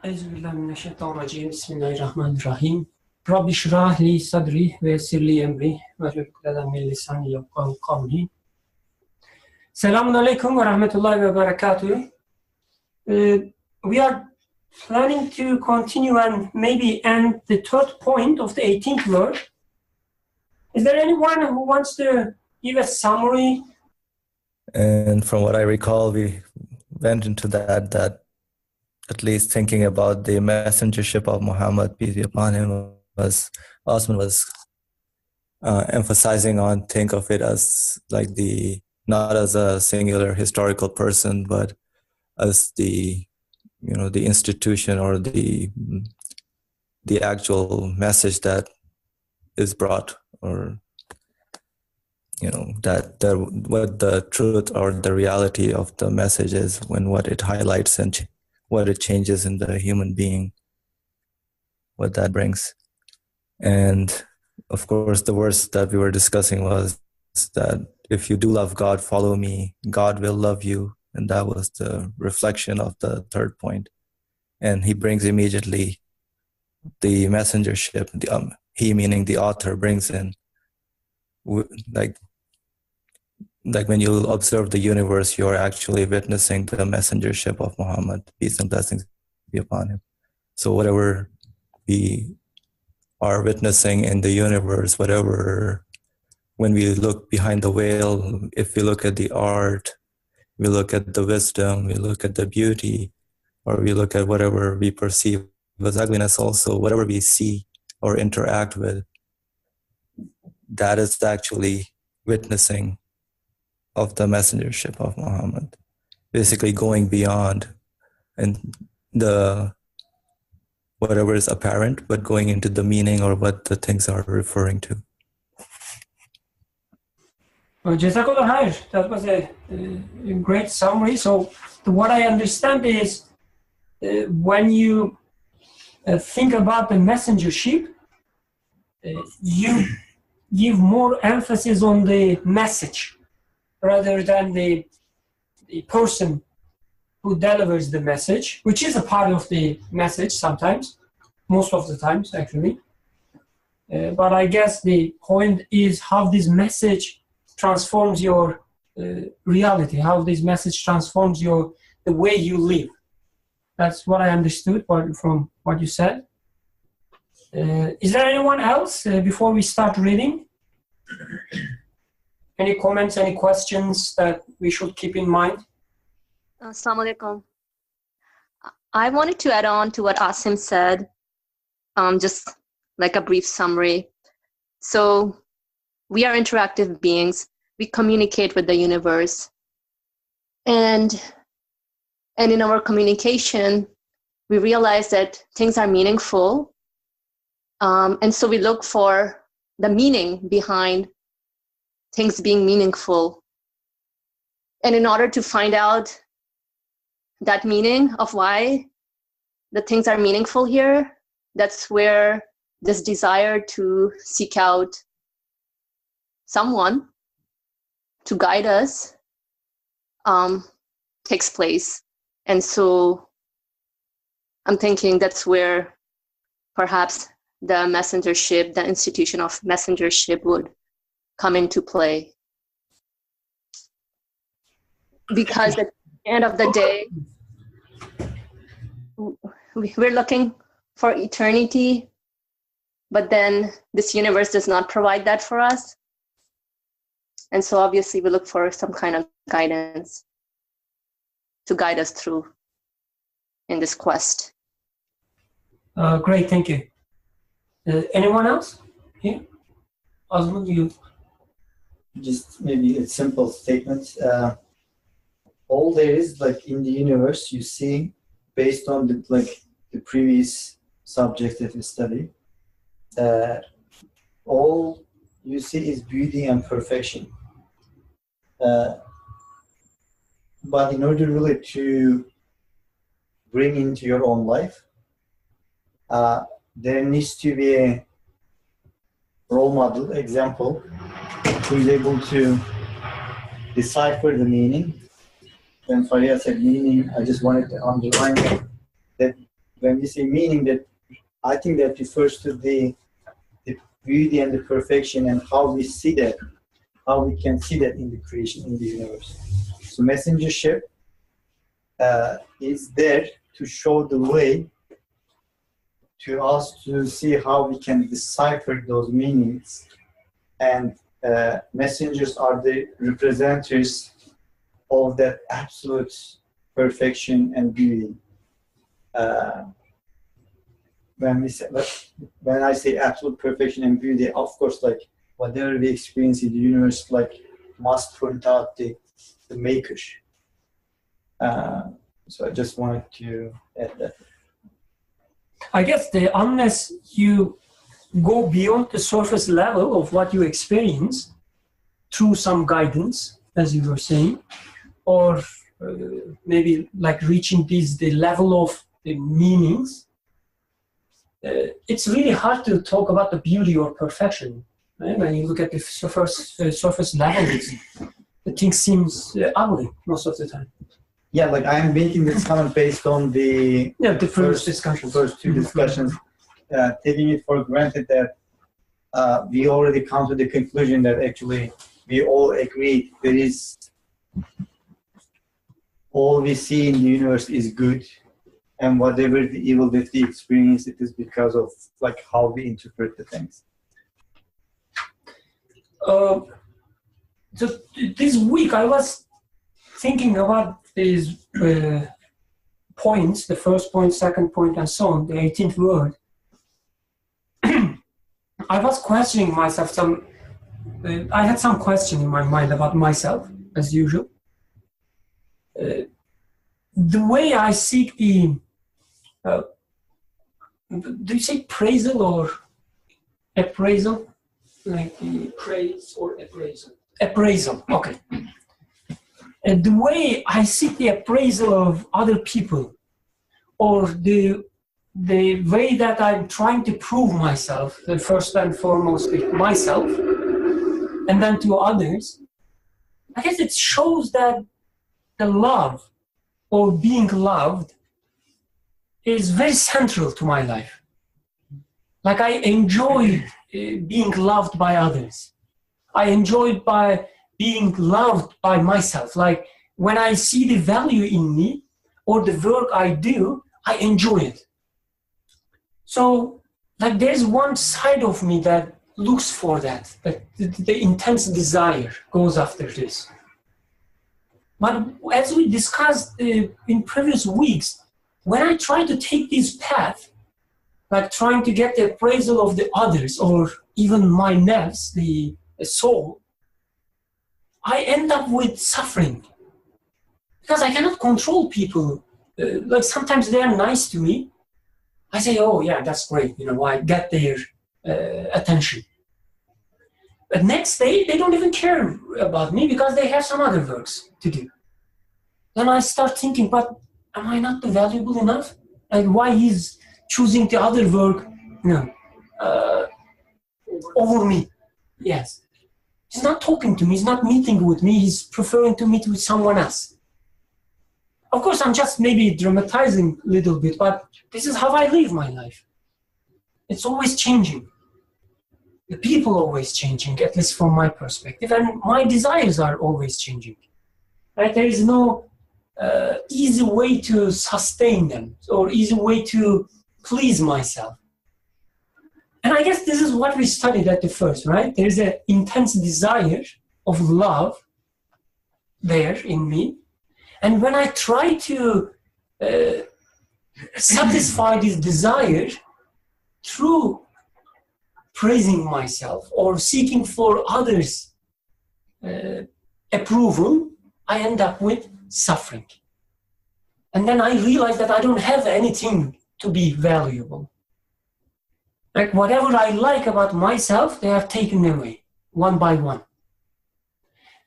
أعوذ بالله من الشيطان الرجيم بسم الله الرحمن الرحيم رب اشرح لي صدري ويسر لي أمري واحلل عقدة من لساني يفقهوا قولي. Selamun alaikum wa rahmatullahi wa barakatuh. We are planning to continue and maybe end the third point of the 18th word. Is there anyone who wants to give a summary? And from what I recall, we went into that at least thinking about the messengership of Muhammad, peace be upon him, Osman was emphasizing on, think of it as like not as a singular historical person, but as the institution or the actual message that is brought, or what the truth or the reality of the message is, when what it highlights and what it changes in the human being, what that brings. And of course, the verse that we were discussing was that if you do love God, follow me, God will love you. And that was the reflection of the third point. And he brings immediately the messengership, he meaning the author brings in, like when you observe the universe, you're actually witnessing the messengership of Muhammad, peace and blessings be upon him. So whatever we are witnessing in the universe, when we look behind the veil, if we look at the art, we look at the wisdom, we look at the beauty, or we look at whatever we perceive as ugliness also, whatever we see or interact with, that is actually witnessing of the messengership of Muhammad, basically going beyond and the whatever is apparent, but going into the meaning or what the things are referring to. Jazakallah khair. That was a great summary. So what I understand is when you think about the messengership, you give more emphasis on the message rather than the person who delivers the message, which is a part of the message sometimes, most of the times actually. But I guess the point is how this message transforms your reality, how this message transforms the way you live. That's what I understood from what you said. Is there anyone else before we start reading? Any comments, any questions that we should keep in mind? Assalamu alaikum. I wanted to add on to what Asim said, just like a brief summary. So we are interactive beings. We communicate with the universe. And in our communication, we realize that things are meaningful. And so we look for the meaning behind things being meaningful. And in order to find out that meaning of why the things are meaningful here, that's where this desire to seek out someone to guide us takes place. And so I'm thinking that's where perhaps the messengership, the institution of messengership would come into play. Because at the end of the day, we're looking for eternity, but then this universe does not provide that for us. And so obviously we look for some kind of guidance to guide us through in this quest. Great, thank you. Anyone else? Here? Osman, you? Just maybe a simple statement. All there is, like in the universe, you see, based on the previous subject that we study, all you see is beauty and perfection. But in order really to bring into your own life, there needs to be a role model, example, who is able to decipher the meaning. When Faria said meaning, I just wanted to underline that when we say meaning, that I think that refers to the beauty and the perfection and how we see that, how we can see that in the creation, in the universe. So messengership is there to show the way to us to see how we can decipher those meanings. And messengers are the representatives of that absolute perfection and beauty. When I say absolute perfection and beauty, of course, like whatever we experience in the universe, like must point out the maker. So I just wanted to add that. I guess unless you go beyond the surface level of what you experience through some guidance, as you were saying, or maybe like reaching the level of the meanings, it's really hard to talk about the beauty or perfection. Right? When you look at the surface level, the thing seems ugly most of the time. Yeah, like I'm making this comment based on the first two discussions, taking it for granted that we already come to the conclusion that actually we all agree there is all we see in the universe is good, and whatever the evil that we experience, it is because of like how we interpret the things. So this week I was thinking about these points, the first point, second point, and so on, the 18th word. I was questioning myself. I had some question in my mind about myself, as usual. The way I seek do you say praisal or appraisal? Like the praise or appraisal? Appraisal, okay. And the way I seek the appraisal of other people, or the way that I'm trying to prove myself, first and foremost with myself, and then to others, I guess it shows that the love or being loved is very central to my life. Like I enjoy being loved by others. I enjoy being loved by myself. Like when I see the value in me or the work I do, I enjoy it. So like there's one side of me that looks for that the intense desire goes after this. But as we discussed in previous weeks, when I try to take this path, like trying to get the appraisal of the others or even my nafs, the soul, I end up with suffering. Because I cannot control people. Like sometimes they are nice to me. I say, oh yeah, that's great. I get their attention. But next day, they don't even care about me because they have some other works to do. Then I start thinking, but am I not valuable enough? Like why he's choosing the other work, over me? Yes. He's not talking to me, he's not meeting with me, he's preferring to meet with someone else. Of course, I'm just maybe dramatizing a little bit, but this is how I live my life. It's always changing. The people are always changing, at least from my perspective, and my desires are always changing. Right? There is no easy way to sustain them or easy way to please myself. And I guess this is what we studied at the first, right? There is an intense desire of love there in me. And when I try to satisfy this desire through praising myself or seeking for others' approval, I end up with suffering. And then I realize that I don't have anything to be valuable. Like whatever I like about myself, they are taken away one by one.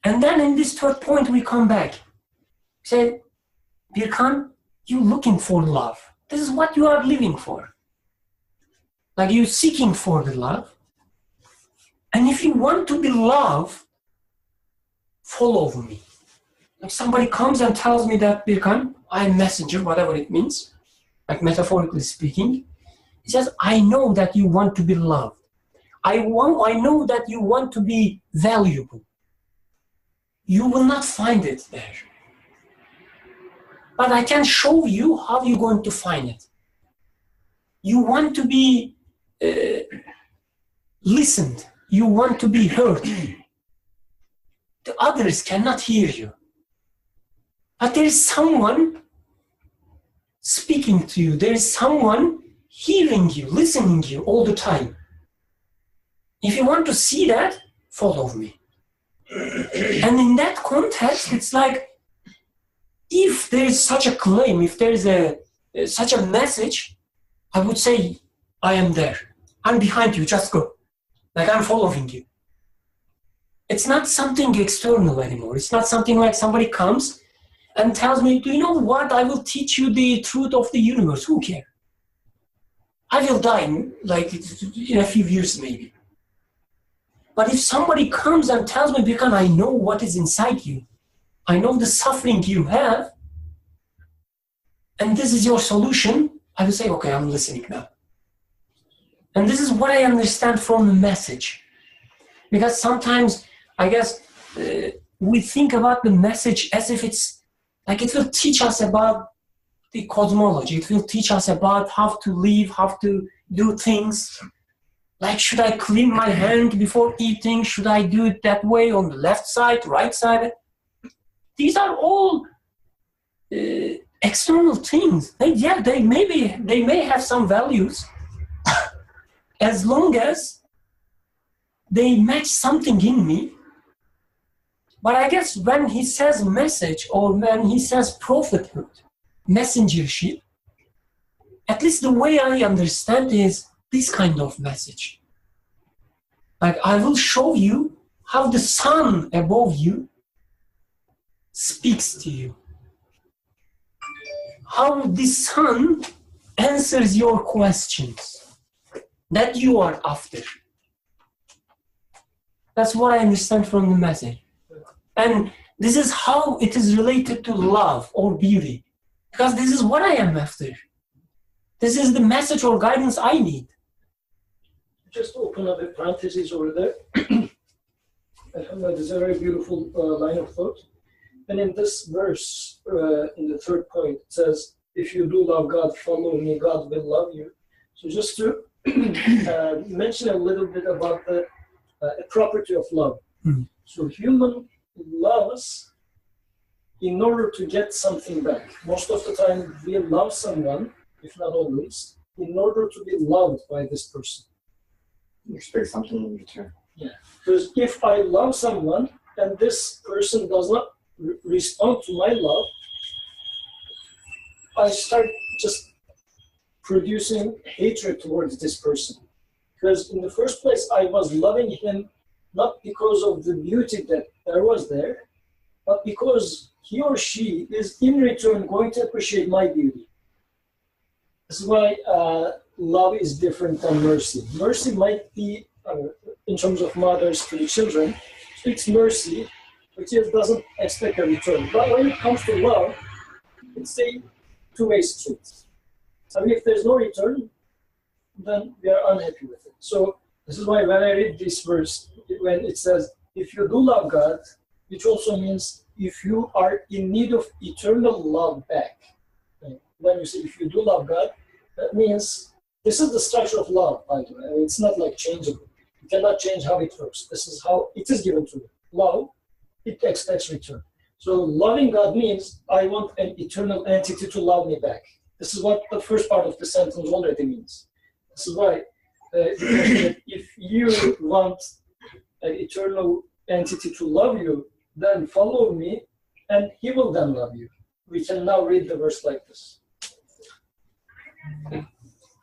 And then in this third point, we come back. Say, Birkan, you're looking for love. This is what you are living for. Like you're seeking for the love. And if you want to be loved, follow me. Like somebody comes and tells me that, Birkan, I'm a messenger, whatever it means. like metaphorically speaking. He says, I know that you want to be loved. I know that you want to be valuable. You will not find it there. But I can show you how you're going to find it. You want to be listened. You want to be heard. The others cannot hear you. But there is someone speaking to you. There is someone hearing you, listening to you all the time. If you want to see that, follow me. And in that context, it's like, if there is such a claim, if there is such a message, I would say, I am there. I'm behind you, just go. Like I'm following you. It's not something external anymore. It's not something like somebody comes and tells me, do you know what? I will teach you the truth of the universe. Who cares? I will die in a few years maybe. But if somebody comes and tells me, because I know what is inside you, I know the suffering you have, and this is your solution, I will say, okay, I'm listening now. And this is what I understand from the message. Because sometimes, I guess, we think about the message as if it's, like it will teach us about the cosmology. It will teach us about how to live, how to do things. Like, should I clean my hand before eating? Should I do it that way on the left side, right side? These are all external things. They may have some values as long as they match something in me. But I guess when he says message or when he says prophethood, messengership, at least the way I understand is this kind of message. Like, I will show you how the sun above you speaks to you. How the sun answers your questions that you are after. That's what I understand from the message. And this is how it is related to love or beauty. Because this is what I am after. This is the message or guidance I need. Just open up a parenthesis over there. I found that is a very beautiful line of thought. And in this verse, in the third point, it says, if you do love God, follow me, God will love you. So just to mention a little bit about the property of love. Mm-hmm. So human loves in order to get something back. Most of the time we love someone, if not always, in order to be loved by this person. You expect something in return. Yeah, because if I love someone and this person does not respond to my love, I start just producing hatred towards this person. Because in the first place, I was loving him not because of the beauty that there was there, but because he or she is in return going to appreciate my beauty. This is why love is different than mercy. Mercy might be, in terms of mothers to the children, it's mercy, which doesn't expect a return. But when it comes to love, it's a two-way street. I mean, if there's no return, then we are unhappy with it. So this is why when I read this verse, when it says, if you do love God, which also means if you are in need of eternal love back. When you say if you do love God, that means this is the structure of love, by the way. I mean, it's not like changeable. You cannot change how it works. This is how it is given to you. Love, it expects return. So loving God means I want an eternal entity to love me back. This is what the first part of the sentence already means. This is why if you want an eternal entity to love you, then follow me and he will then love you. We can now read the verse like this.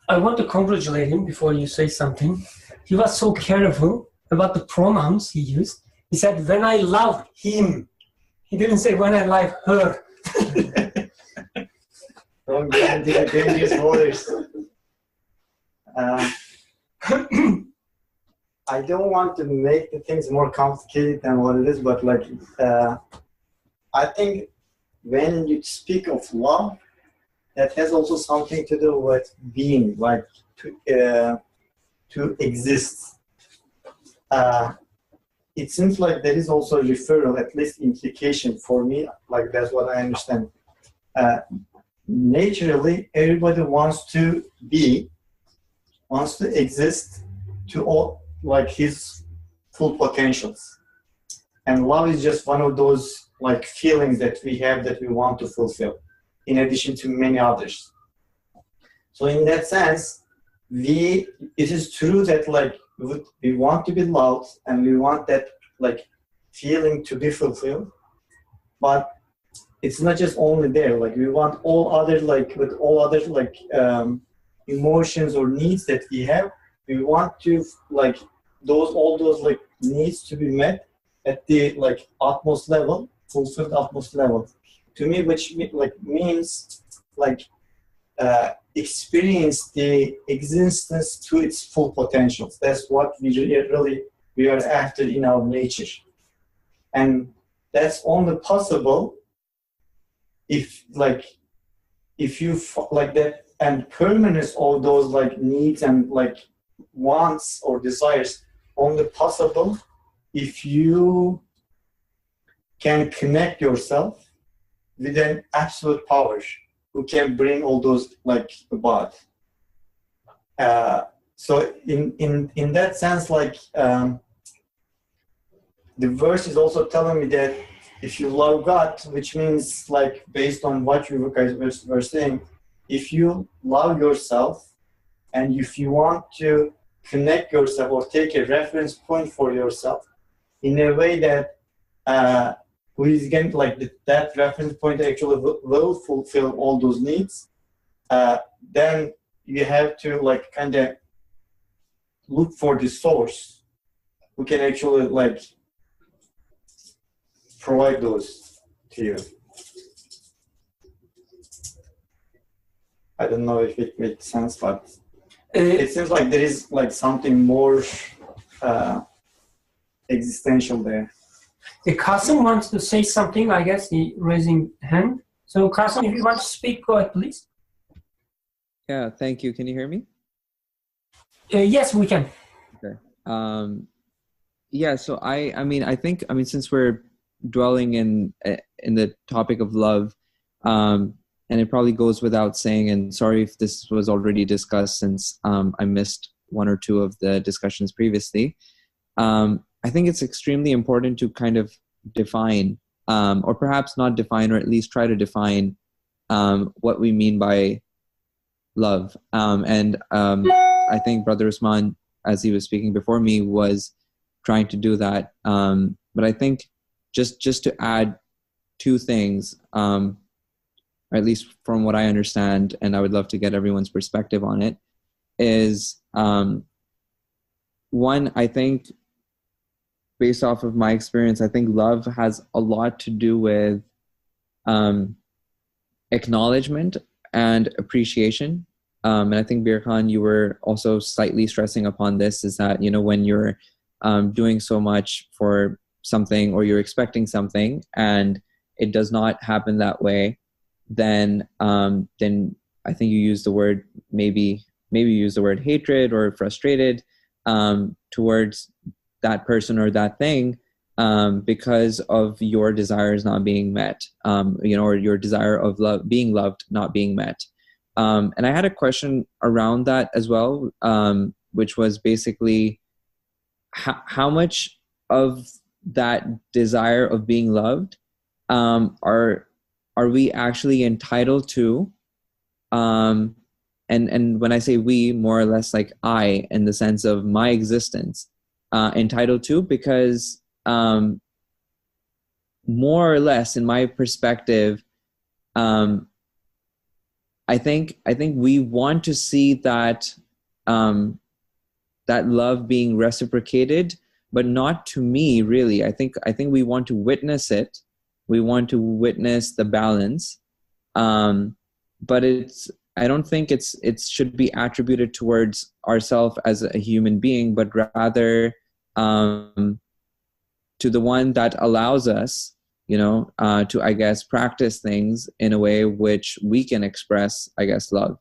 I want to congratulate him before you say something. He was so careful about the pronouns he used. He said, when I love him. He didn't say when I love her. Don't get into the dangerous waters. I don't want to make the things more complicated than what it is, but I think when you speak of love, that has also something to do with being, like to exist. It seems like there is also a referral, at least implication for me, like that's what I understand. Naturally, everybody wants to exist to all, like his full potentials. And love is just one of those like feelings that we have that we want to fulfill, in addition to many others. So in that sense, it is true that like we want to be loved and we want that like feeling to be fulfilled, but it's not just only there. Like we want all other like with all other like emotions or needs that we have. We want to like all those like needs to be met at the like utmost level, fulfilled utmost level. To me, which like means like experience the existence to its full potentials. That's what we are after in our nature, and that's only possible if you like that, and permanence of those like needs and like wants or desires only possible if you can connect yourself with an absolute power who can bring all those like about. So in that sense, like the verse is also telling me that if you love God, which means like based on what you guys were saying, if you love yourself and if you want to connect yourself or take a reference point for yourself in a way that who is going to like that reference point actually will fulfill all those needs, then you have to like kind of look for the source who can actually like provide those to you. I don't know if it makes sense, but it seems like there is like something more existential there. Qasim wants to say something, I guess, he raising hand. So Qasim, if you want to speak, go ahead, please. Yeah, thank you. Can you hear me? Yes, we can. Okay. Yeah, so I mean, since we're dwelling in the topic of love, and it probably goes without saying, and sorry if this was already discussed since I missed one or two of the discussions previously. I think it's extremely important to kind of define, or perhaps not define, or at least try to define what we mean by love. And I think Brother Usman, as he was speaking before me, was trying to do that. But I think just to add two things, or at least from what I understand, and I would love to get everyone's perspective on it, is one, I think, based off of my experience, I think love has a lot to do with acknowledgement and appreciation. And I think, Birkhan, you were also slightly stressing upon this, is that, you know, when you're doing so much for something or you're expecting something and it does not happen that way, then I think you use the word, maybe you use the word hatred or frustrated towards that person or that thing because of your desires not being met, or your desire of being loved not being met. And I had a question around that as well, which was basically how much of that desire of being loved are we actually entitled to? And when I say we, more or less like I, in the sense of my existence, entitled to, because more or less, in my perspective, I think we want to see that that love being reciprocated, but not to me, really. I think we want to witness it. We want to witness the balance, but I don't think it should be attributed towards ourselves as a human being, but rather to the one that allows us, to, I guess, practice things in a way which we can express, I guess, love.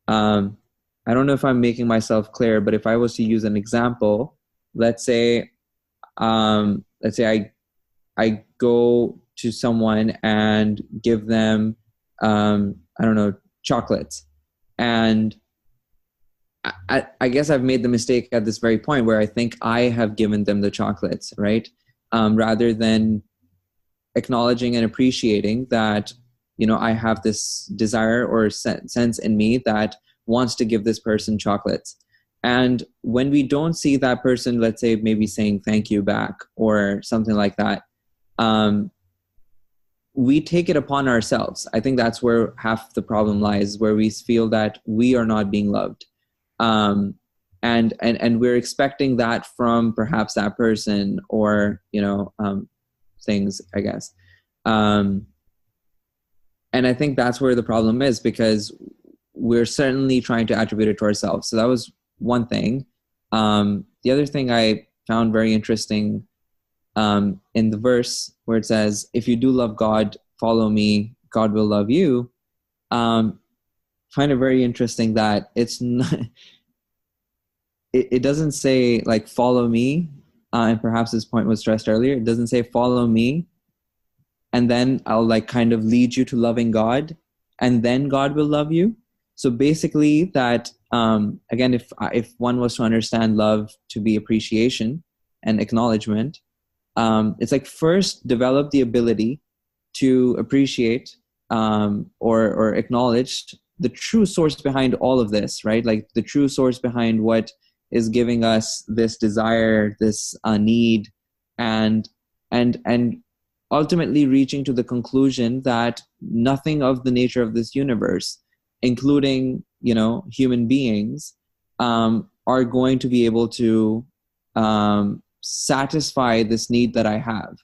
I don't know if I'm making myself clear, but if I was to use an example, let's say I go to someone and give them, chocolates. And I guess I've made the mistake at this very point where I think I have given them the chocolates, right? Rather than acknowledging and appreciating that, I have this desire or sense in me that wants to give this person chocolates. And when we don't see that person, let's say maybe saying thank you back or something like that, we take it upon ourselves. I think that's where half the problem lies, where we feel that we are not being loved. And we're expecting that from perhaps that person or, things, I guess. And I think that's where the problem is, because we're certainly trying to attribute it to ourselves. So that was one thing. The other thing I found very interesting in the verse where it says, if you do love God, follow me, God will love you. Find it very interesting that it's not, it doesn't say like follow me, and perhaps this point was stressed earlier. It doesn't say follow me and then I'll like kind of lead you to loving God and then God will love you. So basically that, again, if one was to understand love to be appreciation and acknowledgement, it's like first develop the ability to appreciate or acknowledge the true source behind all of this, right? Like the true source behind what is giving us this desire, this need, and ultimately reaching to the conclusion that nothing of the nature of this universe, including, human beings, are going to be able to satisfy this need that I have.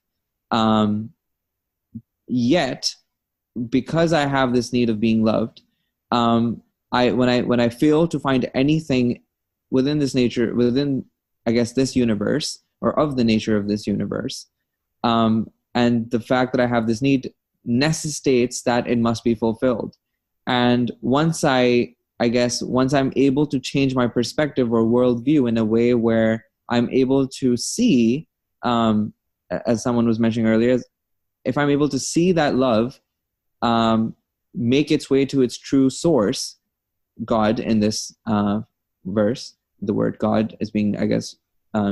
Yet, because I have this need of being loved, when I fail to find anything within this nature, within, I guess, this universe, or of the nature of this universe, and the fact that I have this need necessitates that it must be fulfilled. And once I'm able to change my perspective or worldview in a way where I'm able to see, as someone was mentioning earlier, if I'm able to see that love make its way to its true source, God in this verse, the word God is being, I guess,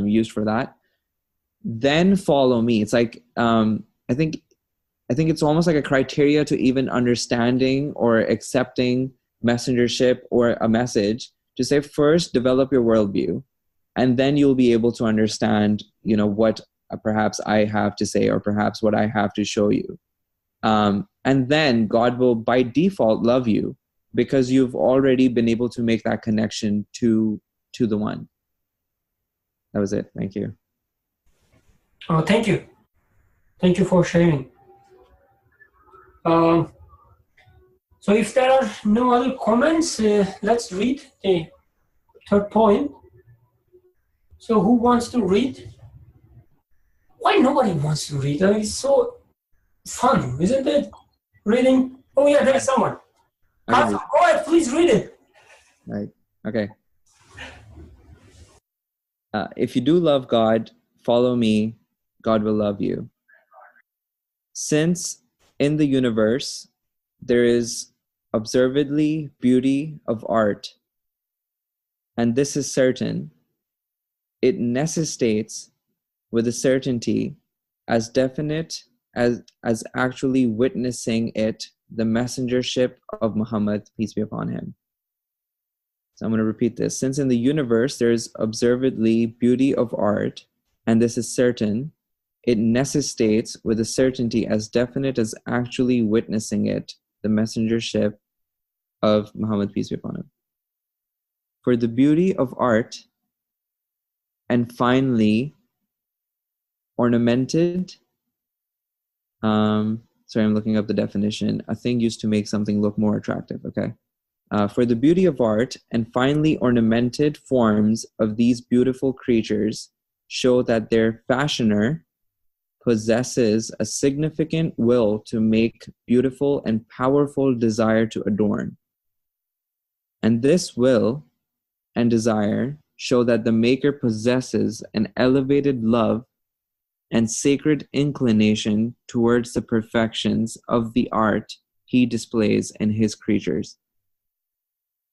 used for that, then follow me. It's like, I think it's almost like a criteria to even understanding or accepting messengership or a message, to say first develop your worldview, and then you'll be able to understand, what perhaps I have to say or perhaps what I have to show you. And then God will by default love you because you've already been able to make that connection to the one. That was it. Thank you. Oh, thank you. Thank you for sharing. So if there are no other comments, let's read the third point. So who wants to read? Why nobody wants to read? I mean, it's so fun, isn't it? Reading. Oh yeah, there's someone. Go ahead, please read it. Right. Okay. If you do love God, follow me, God will love you. Since in the universe there is observedly beauty of art, and this is certain, it necessitates with a certainty as definite as actually witnessing it, the messengership of Muhammad, peace be upon him. So I'm going to repeat this. Since in the universe there is observedly beauty of art, and this is certain, it necessitates with a certainty as definite as actually witnessing it, the messengership of Muhammad, peace be upon him. For the beauty of art, and finally ornamented, sorry, I'm looking up the definition, a thing used to make something look more attractive, okay? For the beauty of art and finely ornamented forms of these beautiful creatures show that their fashioner, possesses a significant will to make beautiful and powerful desire to adorn. And this will and desire show that the maker possesses an elevated love and sacred inclination towards the perfections of the art he displays in his creatures.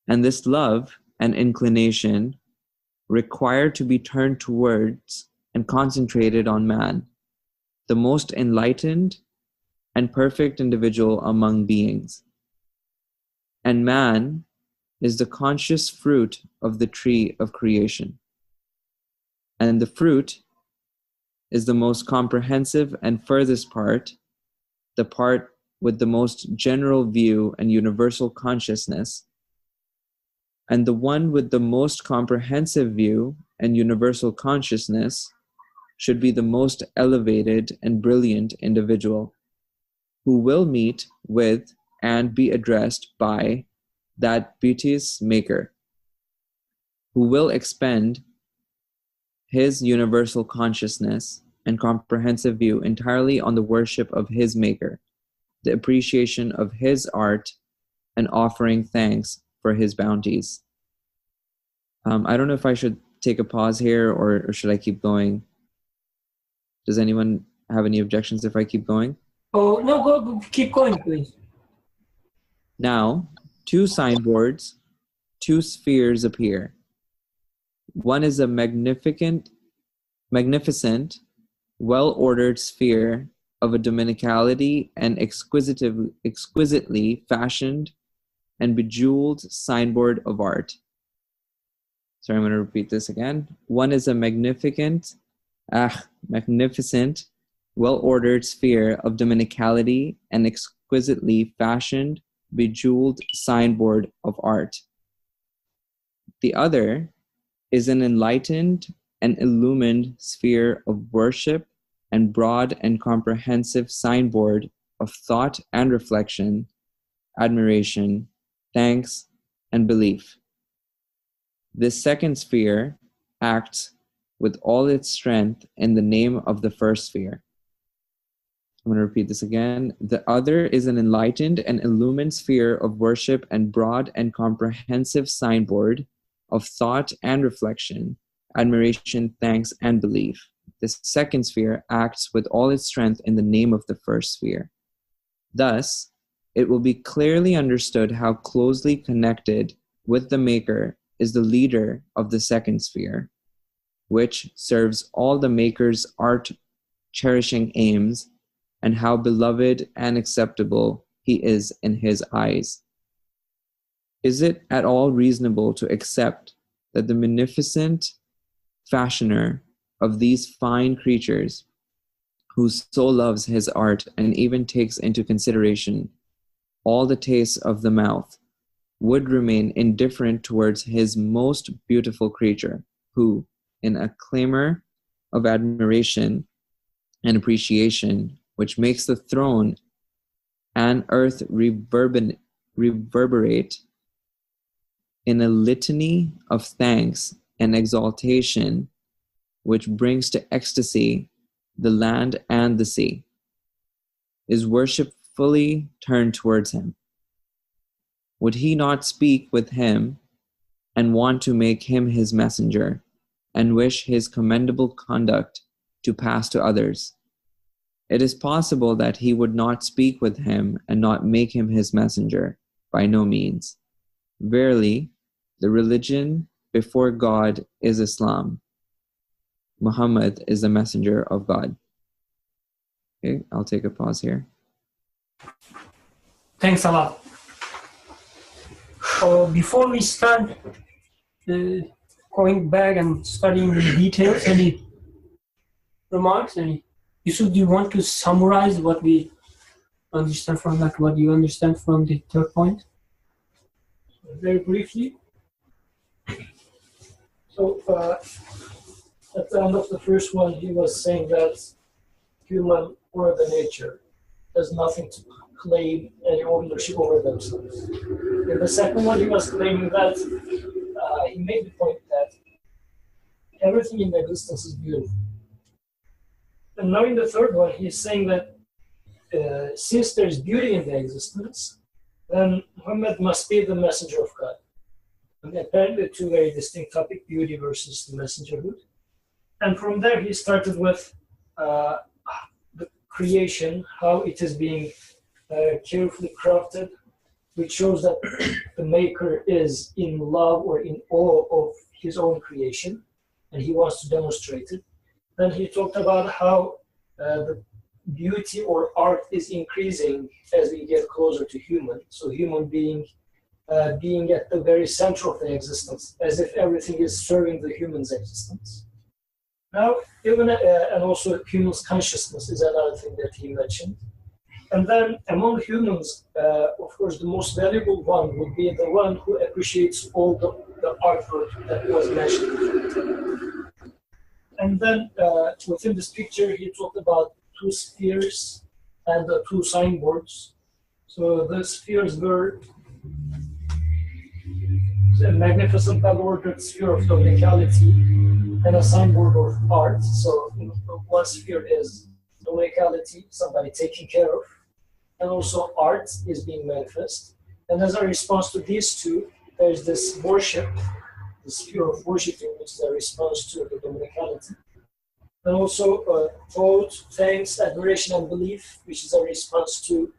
And this love and inclination require to be turned towards and concentrated on man, the most enlightened and perfect individual among beings. And man is the conscious fruit of the tree of creation. And the fruit is the most comprehensive and furthest part, the part with the most general view and universal consciousness. And the one with the most comprehensive view and universal consciousness should be the most elevated and brilliant individual, who will meet with and be addressed by that beauteous maker, who will expend his universal consciousness and comprehensive view entirely on the worship of his maker, the appreciation of his art, and offering thanks for his bounties. I don't know if I should take a pause here or should I keep going? Does anyone have any objections if I keep going? Oh, no, go keep going, please. Now, two signboards, two spheres appear. One is a magnificent, well-ordered sphere of a dominicality and exquisitely fashioned and bejeweled signboard of art. Sorry, I'm going to repeat this again. One is a magnificent, well-ordered sphere of dominicality and exquisitely fashioned, bejeweled signboard of art. The other is an enlightened and illumined sphere of worship and broad and comprehensive signboard of thought and reflection, admiration, thanks, and belief. This second sphere acts with all its strength in the name of the first sphere. I'm going to repeat this again. The other is an enlightened and illumined sphere of worship and broad and comprehensive signboard of thought and reflection, admiration, thanks, and belief. This second sphere acts with all its strength in the name of the first sphere. Thus, it will be clearly understood how closely connected with the maker is the leader of the second sphere, which serves all the maker's art-cherishing aims, and how beloved and acceptable he is in his eyes. Is it at all reasonable to accept that the munificent fashioner of these fine creatures, who so loves his art and even takes into consideration all the tastes of the mouth, would remain indifferent towards his most beautiful creature, who, in a clamor of admiration and appreciation, which makes the throne and earth reverberate in a litany of thanks and exaltation, which brings to ecstasy the land and the sea, is worshipfully turned towards him? Would he not speak with him and want to make him his messenger and wish his commendable conduct to pass to others? It is possible that he would not speak with him and not make him his messenger. By no means. Verily, the religion before God is Islam. Muhammad is the messenger of God. Okay, I'll take a pause here. Thanks a lot. Before we start going back and studying the details, any remarks? Yusuf, do you want to summarize what we understand from that, what you understand from the third point? Very briefly. So at the end of the first one, he was saying that human or the nature has nothing to claim any ownership over themselves. In the second one, he was claiming that he made the point that everything in existence is beautiful. And now in the third one, he's saying that since there's beauty in the existence, then Muhammad must be the messenger of God. And apparently two very distinct topics, beauty versus the messengerhood. And from there he started with the creation, how it is being carefully crafted, which shows that the maker is in love or in awe of his own creation, and he wants to demonstrate it. Then he talked about how the beauty or art is increasing as we get closer to human. So human being being at the very center of the existence, as if everything is serving the human's existence. Now, even and also human's consciousness is another thing that he mentioned. And then among humans, of course, the most valuable one would be the one who appreciates all the artwork that was mentioned. And then within this picture, he talked about two spheres and two signboards. So the spheres were a magnificent well-ordered sphere of dominicality and a signboard of art. So one sphere is dominicality, somebody taken care of, and also art is being manifest. And as a response to these two, there's this worship, the sphere of worshiping, which is a response to the dominicality. And also thought, thanks, admiration, and belief, which is a response to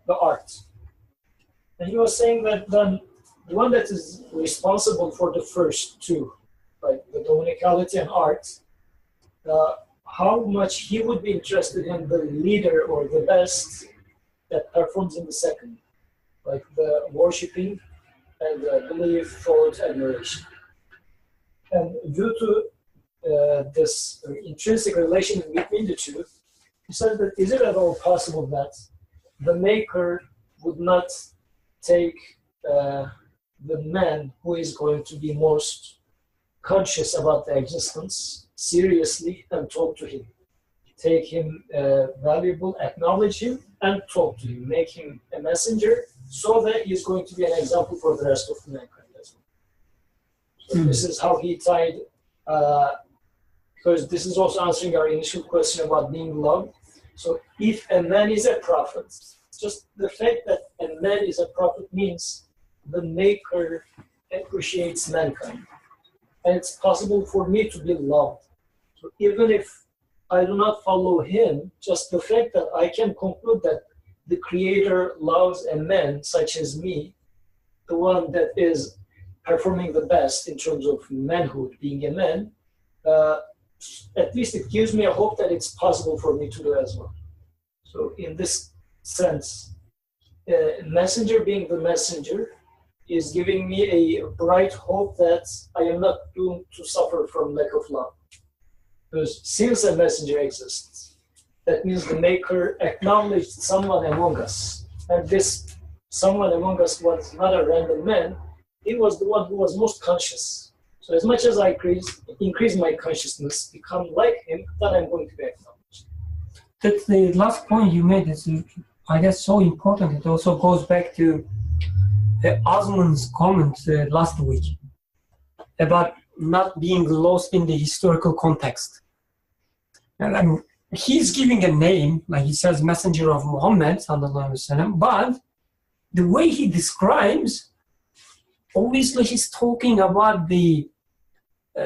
the art. And he was saying that then the one that is responsible for the first two, like the dominicality and art, how much he would be interested in the leader or the best that performs in the second, like the worshipping and the belief, thought, admiration. And due to this intrinsic relation between the two, he said that is it at all possible that the maker would not take the man who is going to be most conscious about the existence seriously and talk to him. Take him valuable, acknowledge him, and talk to him. Make him a messenger so that he is going to be an example for the rest of mankind as well. So this is how he tied, because this is also answering our initial question about being loved. So if a man is a prophet, just the fact that a man is a prophet means the maker appreciates mankind. And it's possible for me to be loved. So even if I do not follow him, just the fact that I can conclude that the creator loves a man such as me, the one that is performing the best in terms of manhood, being a man, at least it gives me a hope that it's possible for me to do as well. So in this sense, messenger being the messenger is giving me a bright hope that I am not doomed to suffer from lack of love. Because since a messenger exists, that means the maker acknowledged someone among us. And this someone among us was not a random man, he was the one who was most conscious. So as much as I increase my consciousness, become like him, then I'm going to be acknowledged. That's the last point you made. It's, I guess, so important. It also goes back to Osman's comment last week about not being lost in the historical context. And he's giving a name, like he says, messenger of Muhammad, but the way he describes, obviously he's talking about the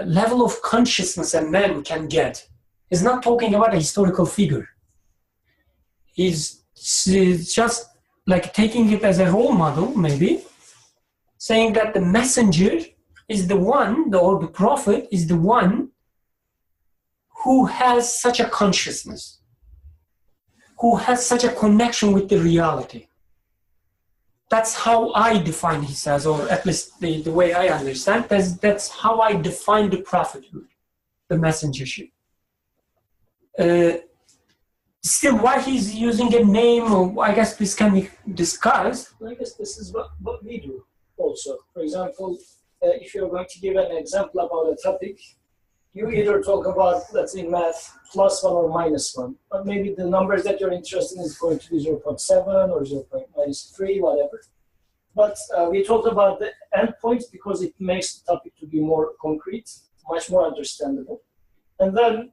level of consciousness a man can get. He's not talking about a historical figure. He's just like taking it as a role model, maybe, saying that the messenger is the one, or the prophet is the one who has such a consciousness, who has such a connection with the reality. That's how I define, he says, or at least the way I understand, that's how I define the prophethood, the messengership. Still, why he's using a name, or I guess this can be discussed. I guess this is what we do also. For example, if you're going to give an example about a topic, you either talk about, let's say, math, +1 or -1, but maybe the numbers that you're interested in is going to be 0.7 or -3, whatever. But we talked about the endpoints because it makes the topic to be more concrete, much more understandable. And then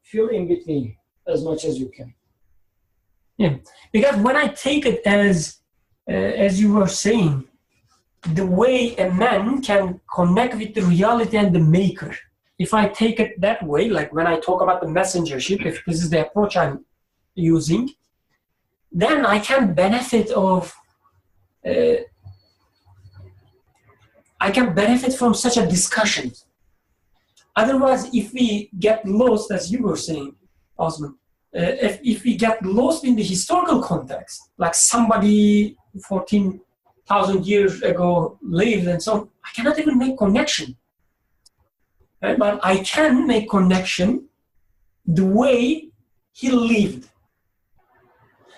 feel in between as much as you can. Yeah, because when I take it as you were saying, the way a man can connect with the reality and the maker. If I take it that way, like when I talk about the messengership, if this is the approach I'm using, then I can benefit of, I can benefit from such a discussion. Otherwise, if we get lost, as you were saying, Osman, if we get lost in the historical context, like somebody 14,000 years ago lived and so on, I cannot even make connection. Right? But I can make connection the way he lived.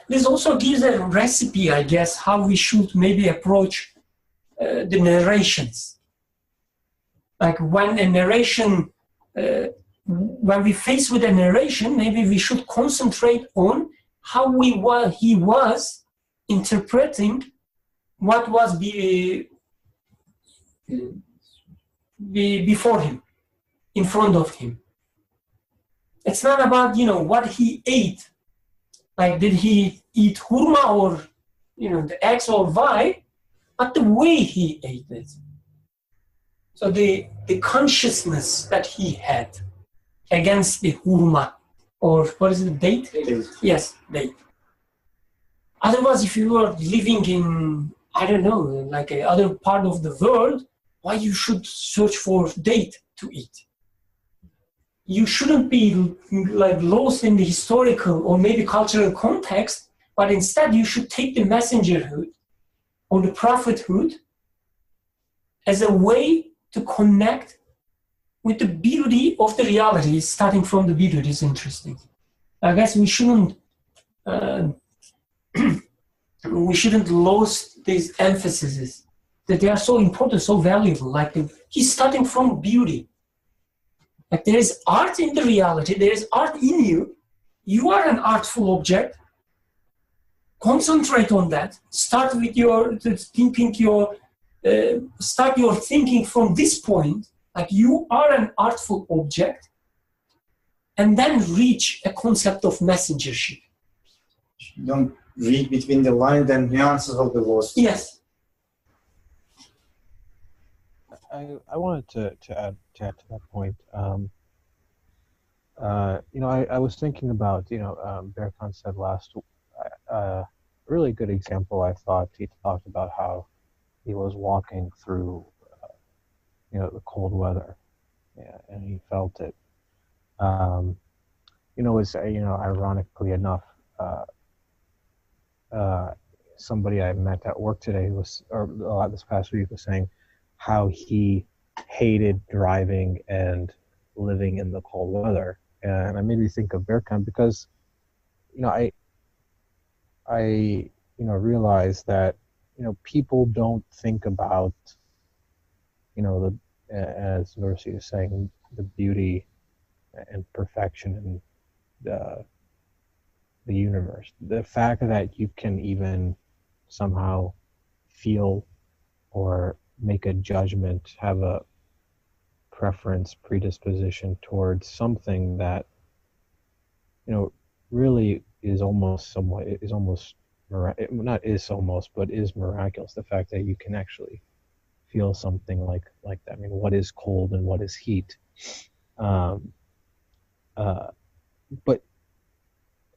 This also gives a recipe, I guess, how we should maybe approach the narrations. Like when a narration, when we face with a narration, maybe we should concentrate on how he was interpreting what was before him, in front of him. It's not about, what he ate. Like, did he eat hurma or, the X or Y, but the way he ate it. So the consciousness that he had against the hurma, or what is it, date? Yes, date. Otherwise, if you are living in, I don't know, like a other part of the world, why you should search for date to eat? You shouldn't be like lost in the historical or maybe cultural context, but instead you should take the messengerhood or the prophethood as a way to connect with the beauty of the reality. Starting from the beauty is interesting. I guess we shouldn't lose these emphases that they are so important, so valuable. Like he's starting from beauty. Like there is art in the reality, there is art in you. You are an artful object. Concentrate on that. Start with start your thinking from this point, like you are an artful object, and then reach a concept of messengership. You don't read between the lines and nuances of the words. Yes. I wanted to add to that point. I was thinking about, Berkan said last, a really good example. I thought he talked about how he was walking through, the cold weather, and he felt it. Ironically enough, somebody I met at work today this past week was saying how he hated driving and living in the cold weather, and it made me think of Berkan because, I realized that people don't think about, as Nursi is saying, the beauty and perfection in the universe. The fact that you can even somehow feel or make a judgment, have a preference, predisposition towards something that, really is almost miraculous. The fact that you can actually feel something like that. I mean, what is cold and what is heat? But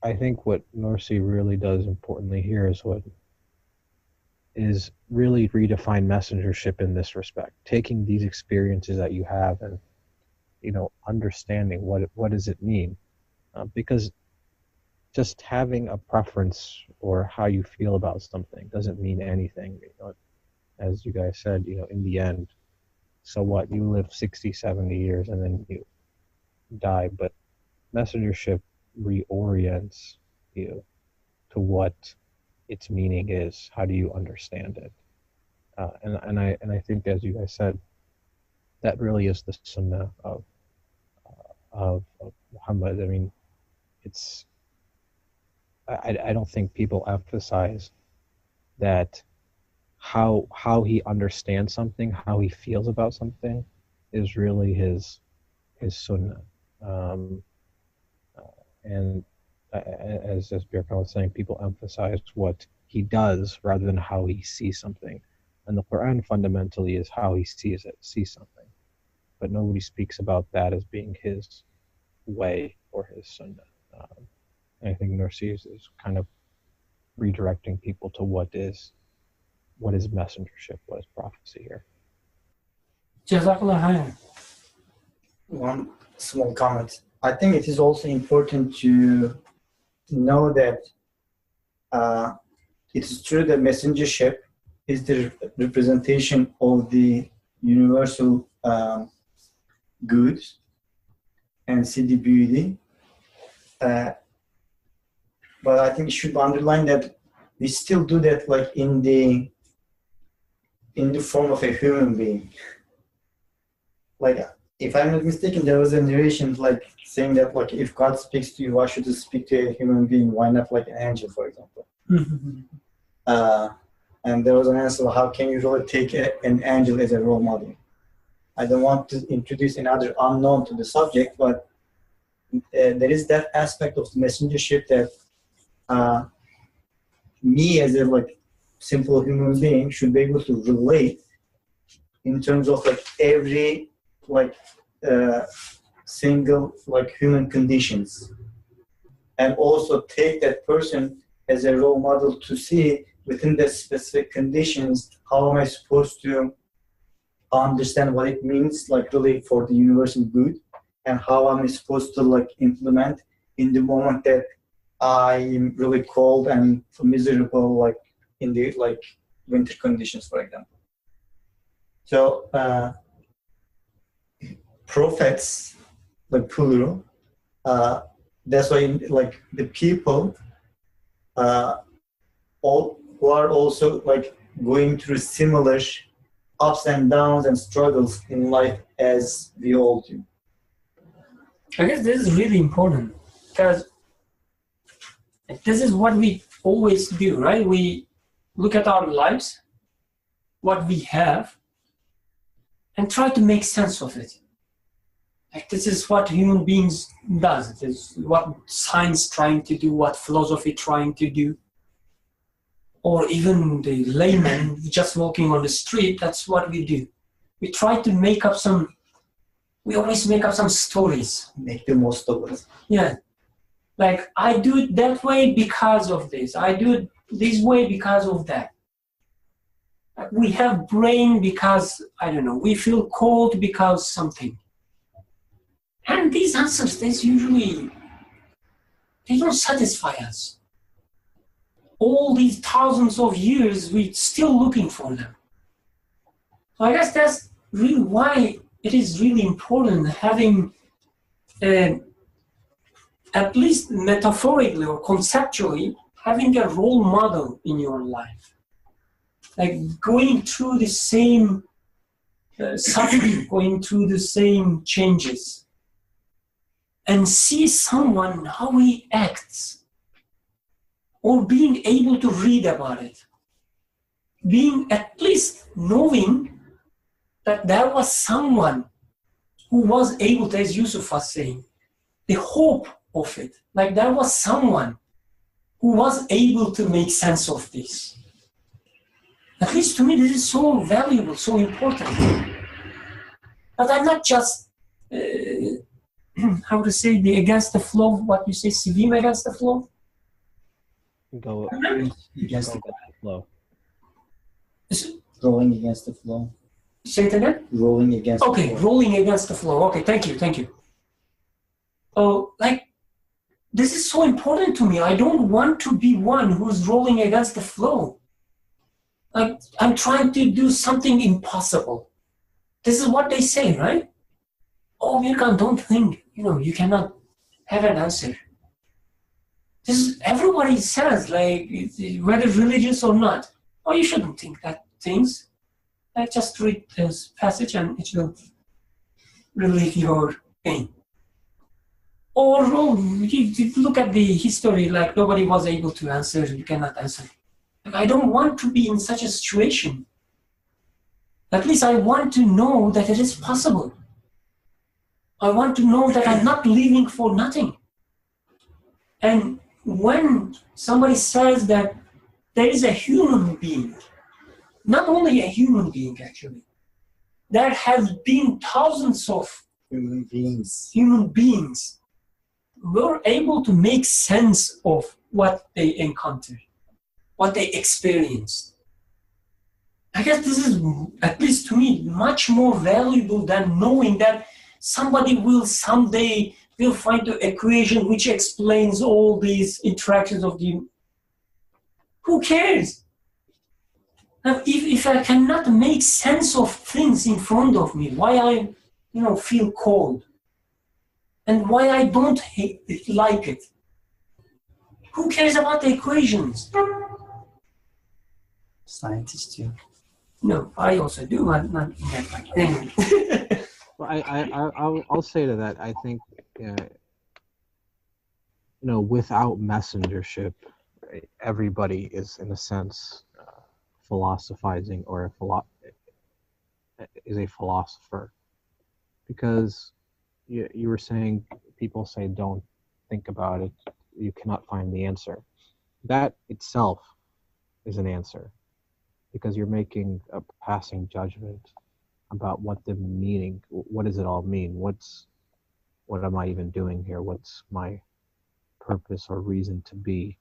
I think what Nursi really does importantly here is really redefine messengership in this respect, taking these experiences that you have and, understanding what does it mean? Because just having a preference or how you feel about something doesn't mean anything. As you guys said, in the end, so what? You live 60, 70 years and then you die. But messengership reorients you to what its meaning is. How do you understand it? And I think, as you guys said, that really is the sunnah of Muhammad. I mean, I don't think people emphasize that how he understands something, how he feels about something, is really his sunnah. And as Birkan was saying, people emphasize what he does rather than how he sees something. And the Quran fundamentally is how he sees something. But nobody speaks about that as being his way or his sunnah. And I think Nursi is kind of redirecting people to what is messengership, what is prophecy here. Jazakallah khairan. One small comment. I think it is also important to know that it is true that messengership is the representation of the universal good and see the beauty. But I think it should be underlined that we still do that like in the form of a human being. Like, if I'm not mistaken, there was a narration like saying that like if God speaks to you, why should he speak to a human being? Why not like an angel, for example? And there was an answer, how can you really take an angel as a role model? I don't want to introduce another unknown to the subject, but there is that aspect of the messengership that me as a like simple human being should be able to relate in terms of like every like single like human conditions, and also take that person as a role model to see within the specific conditions how am I supposed to understand what it means like really for the universal good, and how am I supposed to like implement in the moment that I'm really cold and miserable, like in the like winter conditions, for example. So prophets, like plural, that's why like the people all who are also like going through similar ups and downs and struggles in life as we all do. I guess this is really important because this is what we always do, right? We look at our lives, what we have, and try to make sense of it. Like this is what human beings does. It is what science trying to do, what philosophy trying to do, or even the layman just walking on the street. That's what we do. We try to make up we always make up some stories. Make the most of it. Yeah. Like, I do it that way because of this. I do it this way because of that. We have brain because, I don't know, we feel cold because something. And these answers, they don't satisfy us. All these thousands of years, we're still looking for them. So I guess that's really why it is really important having, at least metaphorically or conceptually, having a role model in your life. Like going through the same suffering, going through the same changes, and see someone, how he acts, or being able to read about it. Being at least knowing that there was someone who was able to, as Yusuf was saying, the hope of it. Like there was someone who was able to make sense of this. At least to me, this is so valuable, so important. But I'm not just, how to say, the against the flow, what you say, swim against the flow? Go Against the flow. Rolling against the flow. Say it again? Rolling against the flow. Okay, rolling against the flow. Okay, thank you. Oh, like, this is so important to me. I don't want to be one who's rolling against the flow. Like, I'm trying to do something impossible. This is what they say, right? Oh, Birkan, don't think, you cannot have an answer. This is, everybody says, like, whether religious or not, oh, you shouldn't think that things. Like, just read this passage and it will relieve your pain. Or you look at the history, like nobody was able to answer, you cannot answer. Like, I don't want to be in such a situation. At least I want to know that it is possible. I want to know that I'm not living for nothing. And when somebody says that there is a human being, not only a human being actually, there have been thousands of Human beings. were able to make sense of what they encountered, what they experienced. I guess this is, at least to me, much more valuable than knowing that somebody will someday will find the equation which explains all these interactions of the. Who cares? Now, if I cannot make sense of things in front of me, why I, feel cold, and why I don't like it. Who cares about the equations? Scientists too. No, I also do, but not that much. Anyway. Well, I'll say to that. I think without messengership, right, everybody is in a sense philosophizing or is a philosopher, because you were saying people say don't think about it, you cannot find the answer. That itself is an answer, because you're making a passing judgment about what the meaning, what does it all mean? What am I even doing here? What's my purpose or reason to be?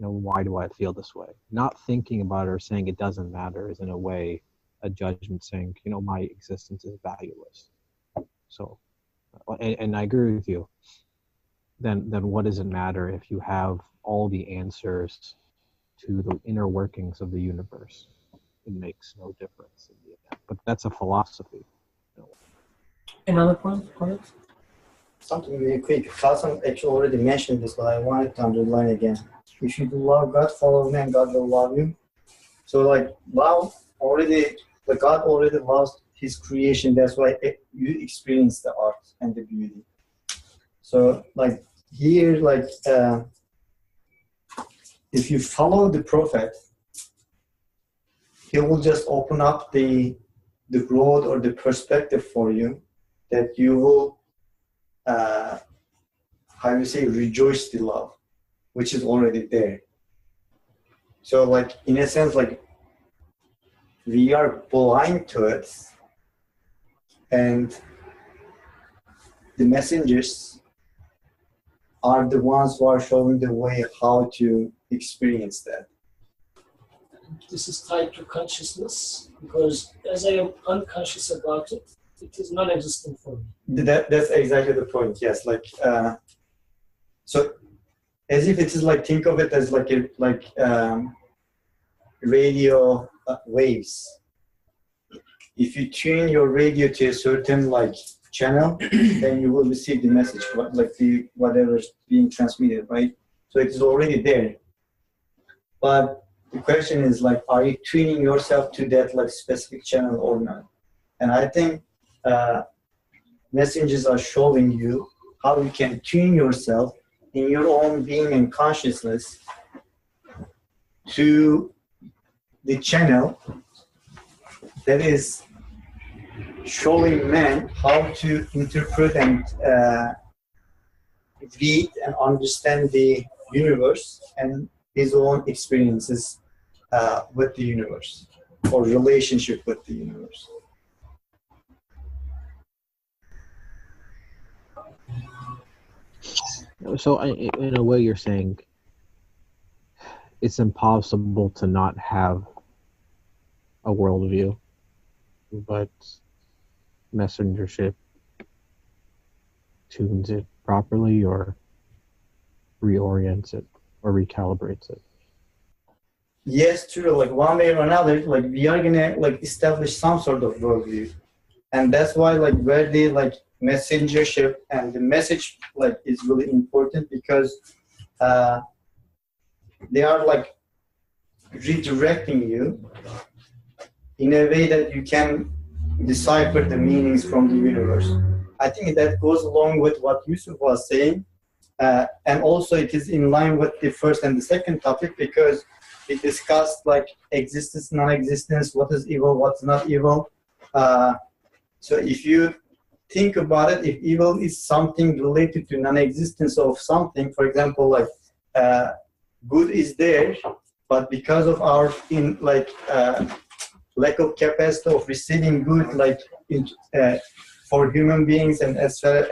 Why do I feel this way? Not thinking about it or saying it doesn't matter is in a way a judgment saying, my existence is valueless. So, and I agree with you. Then what does it matter if you have all the answers to the inner workings of the universe? It makes no difference in the end. But that's a philosophy. Another point, correct? Something really quick. Carlson actually already mentioned this, but I wanted to underline again. If you do love God, follow me, and God will love you. So, love already, God already loves His creation. That's why you experience the art and the beauty. So, here, if you follow the prophet, he will just open up the road or the perspective for you that you will, rejoice the love, which is already there. So, in a sense, we are blind to it, and the messengers are the ones who are showing the way how to experience that. This is tied to consciousness, because as I am unconscious about it, it is non-existent for me. That's exactly the point. Yes, so as if it is think of it as radio waves. If you tune your radio to a certain channel, then you will receive the message, whatever is being transmitted, right? So it is already there. But the question is are you tuning yourself to that specific channel or not? And I think messengers are showing you how you can tune yourself in your own being and consciousness to the channel that is showing man how to interpret and read and understand the universe and his own experiences with the universe or relationship with the universe. So in a way you're saying it's impossible to not have a worldview, but messengership tunes it properly or reorients it or recalibrates it. Yes, true. One way or another, we are gonna establish some sort of worldview, and that's why where the messengership and the message is really important, because they are redirecting you in a way that you can decipher the meanings from the universe. I think that goes along with what Yusuf was saying, and also it is in line with the first and the second topic, because we discussed existence, non-existence, what is evil, what's not evil. So if you think about it, if evil is something related to non-existence of something, for example, like good is there, but because of our lack of capacity of receiving good, for human beings and as well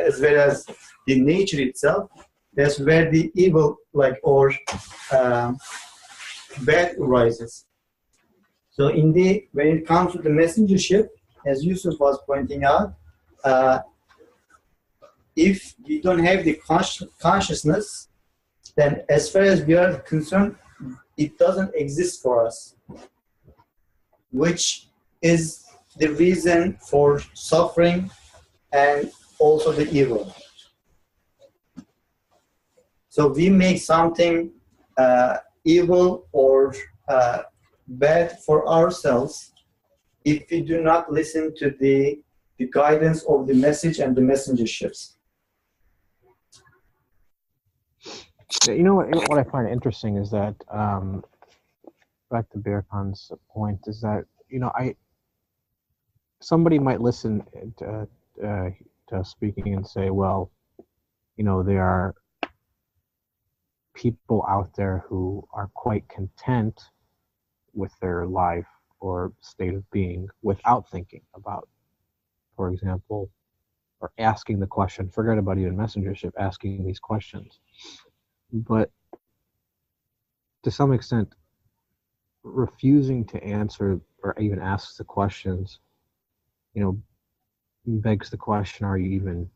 as the nature itself, that's where the evil or bad arises. So when it comes to the messengership, as Yusuf was pointing out, if we don't have the consciousness, then as far as we are concerned, it doesn't exist for us, which is the reason for suffering and also the evil. So we make something evil or bad for ourselves if we do not listen to the guidance of the message and the messengerships. You know what I find interesting is that, back to Beer Khan's point, is that, somebody might listen to speaking and say, well, there are people out there who are quite content with their life or state of being without thinking about, for example, or asking the question, forget about even messengership, asking these questions. But to some extent, refusing to answer or even ask the questions, begs the question, are you even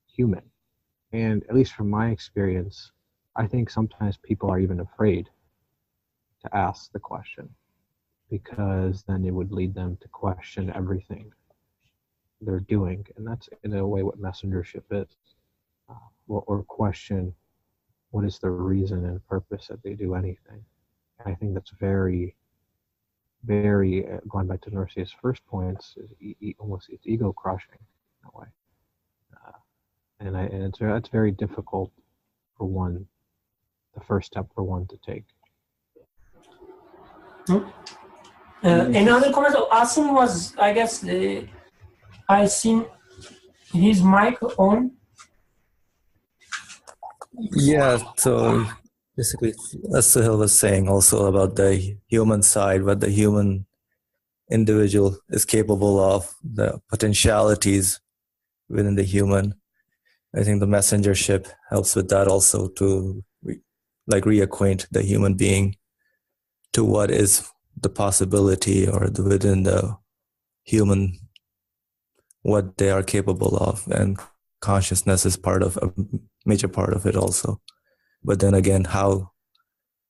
human? And at least from my experience, I think sometimes people are even afraid to ask the question, because then it would lead them to question everything they're doing. And that's in a way what messengership is, or question what is the reason and purpose that they do anything. And I think that's very, very, going back to Nursi's first points, is almost it's ego crushing in a way. And it's very difficult for one, the first step for one to take. Another comment of Asim was, I guess, I seen his mic on. Yeah, so basically, as Suhail was saying also about the human side, what the human individual is capable of, the potentialities within the human. I think the messengership helps with that also, to reacquaint the human being to what is the possibility or within the human, what they are capable of, and consciousness is part of a major part of it also. But then again, how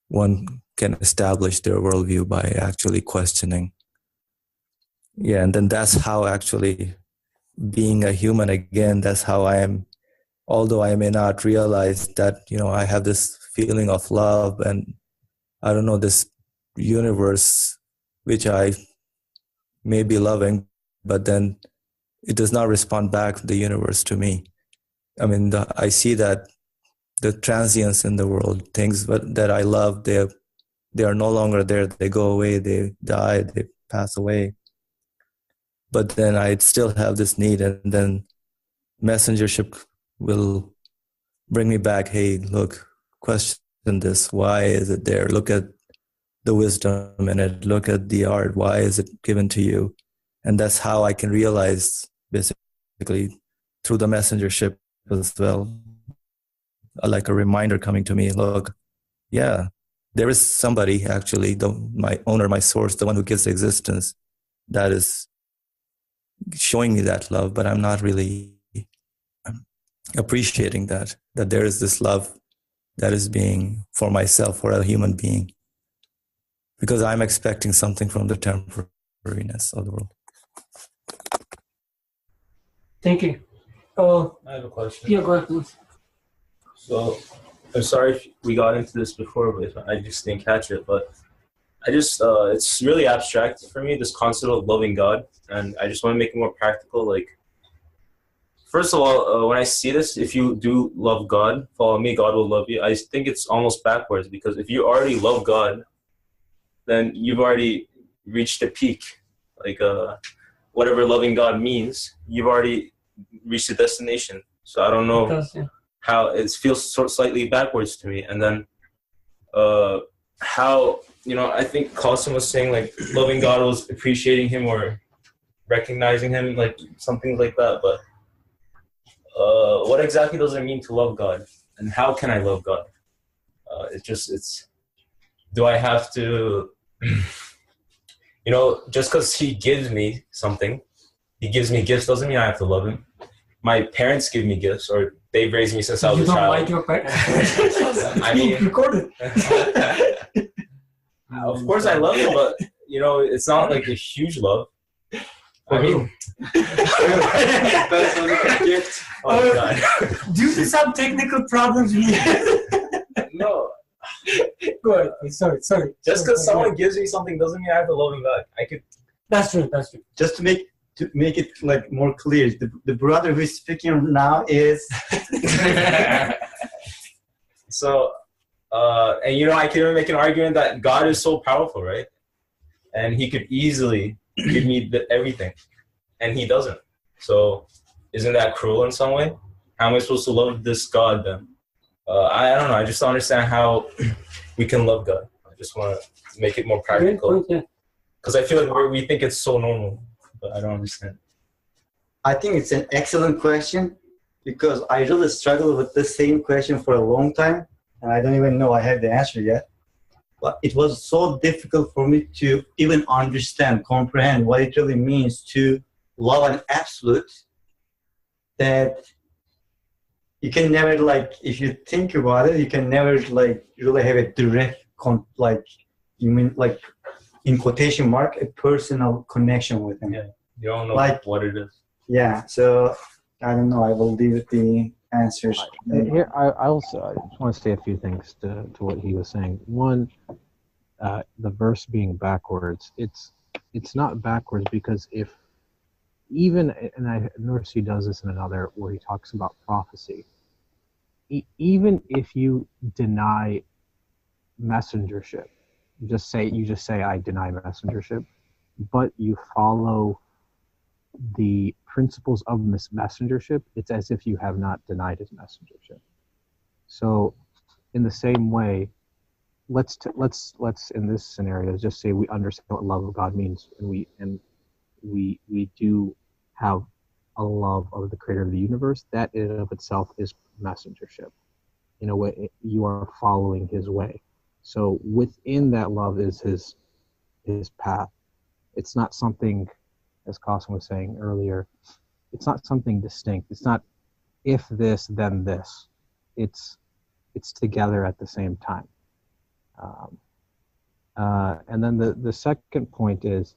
one can establish their worldview by actually questioning. Yeah, and then that's how actually being a human again, that's how I am, although I may not realize that, I have this feeling of love and I don't know, this universe which I may be loving, but then it does not respond back, the universe, to me. I mean, I see that the transience in the world, things that I love, they are no longer there. They go away, they die, they pass away. But then I still have this need, and then messengership will bring me back. Hey, look, question this. Why is it there? Look at the wisdom in it. Look at the art. Why is it given to you? And that's how I can realize, basically, through the messengership as well, like a reminder coming to me. Look, yeah, there is somebody actually, my owner, my source, the one who gives existence, that is showing me that love, but I'm not really appreciating that there is this love that is being for myself, for a human being, because I'm expecting something from the temporariness of the world. Thank you. I have a question. Yeah, go ahead, please. So, I'm sorry if we got into this before, but I just didn't catch it. But I just, it's really abstract for me, this concept of loving God. And I just want to make it more practical. Like, first of all, when I see this, if you do love God, follow me, God will love you. I think it's almost backwards, because if you already love God, then you've already reached a peak. Like, whatever loving God means, you've already reach the destination. So I don't know Because, yeah. how it feels slightly backwards to me. And then how, I think Qasim was saying like loving God was appreciating him or recognizing him, like something like that. But what exactly does it mean to love God, and how can I love God? Do I have to, just because he gives me something, he gives me gifts, doesn't mean I have to love him. My parents give me gifts, or they've raised me since I was You a don't child. like your parents? I mean, recorded. Of course I love him, but it's not like a huge love. I mean, Depends on the gift. oh God. Due to some technical problems, No, go ahead. Sorry. just because someone gives me something doesn't mean I have to love him back. I could. That's true. Just to make it like more clear, the brother who is speaking now is. So, and I can even make an argument that God is so powerful, right? And he could easily give me everything, and he doesn't. So, isn't that cruel in some way? How am I supposed to love this God then? I don't know. I just don't understand how we can love God. I just want to make it more practical. Because I feel like we think it's so normal, but I don't understand. I think it's an excellent question, because I really struggled with the same question for a long time, and I don't even know I have the answer yet. But it was so difficult for me to even comprehend what it really means to love an absolute, that you can never, if you think about it, you can never, really have a direct, in quotation mark, a personal connection with him. Yeah, you don't know what it is. Yeah, so I don't know. I will leave it the answers. Here, I just want to say a few things to what he was saying. One, the verse being backwards. It's not backwards, because and Nursi does this in another where he talks about prophecy. Even if you deny messengership, you just say I deny messengership, but you follow the principles of messengership, it's as if you have not denied his messengership. So, in the same way, let's in this scenario just say we understand what love of God means, and we do have a love of the Creator of the universe. That in and of itself is messengership. In a way, you are following his way. So within that love is his path. It's not something, as Qasim was saying earlier, it's not something distinct. It's not if this, then this. It's together at the same time. And then the second point is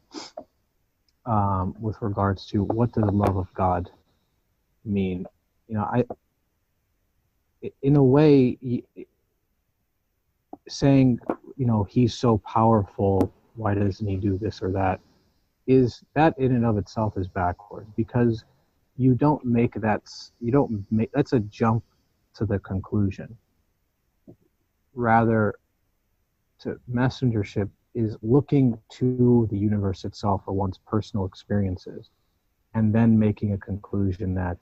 with regards to what does the love of God mean? In a way, saying, he's so powerful, why doesn't he do this or that? Is that in and of itself is backwards, because that's a jump to the conclusion. Rather, messengership is looking to the universe itself for one's personal experiences, and then making a conclusion that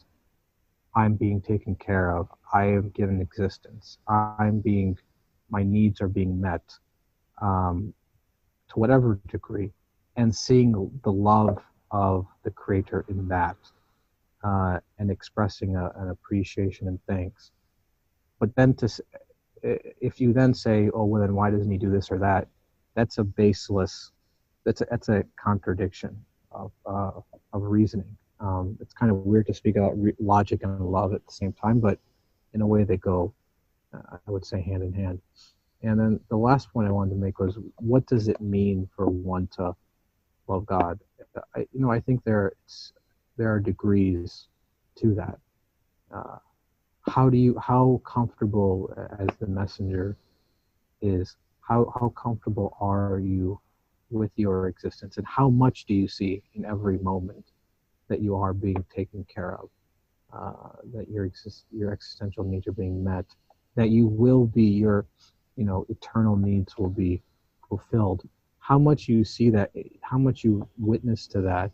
I'm being taken care of, I am given existence, my needs are being met, to whatever degree, and seeing the love of the Creator in that, and expressing an appreciation and thanks. But then if you then say, oh, well, then why doesn't he do this or that? That's a baseless, that's a contradiction of reasoning. It's kind of weird to speak about logic and love at the same time, but in a way they go, I would say, hand in hand. And then the last point I wanted to make was, what does it mean for one to love God? I think there are degrees to that. How comfortable as the messenger is, how comfortable are you with your existence, and how much do you see in every moment that you are being taken care of, that your existential needs are being met, that you will be, your eternal needs will be fulfilled. How much you see that, how much you witness to that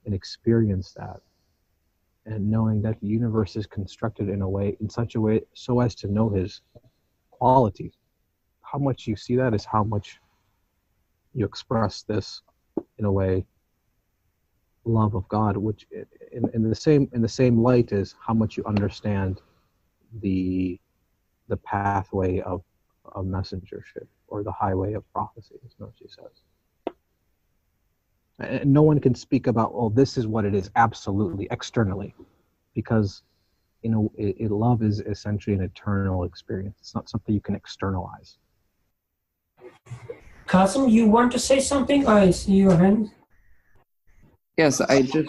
and experience that, and knowing that the universe is constructed in such a way so as to know his qualities. How much you see that is how much you express this, in a way, love of God, which in the same light is how much you understand the pathway of messengership, or the highway of prophecy, as Nochi says. And no one can speak about, oh, this is what it is absolutely externally, because love is essentially an eternal experience. It's not something you can externalize. Kasim, you want to say something? I see your hand. Yes, I just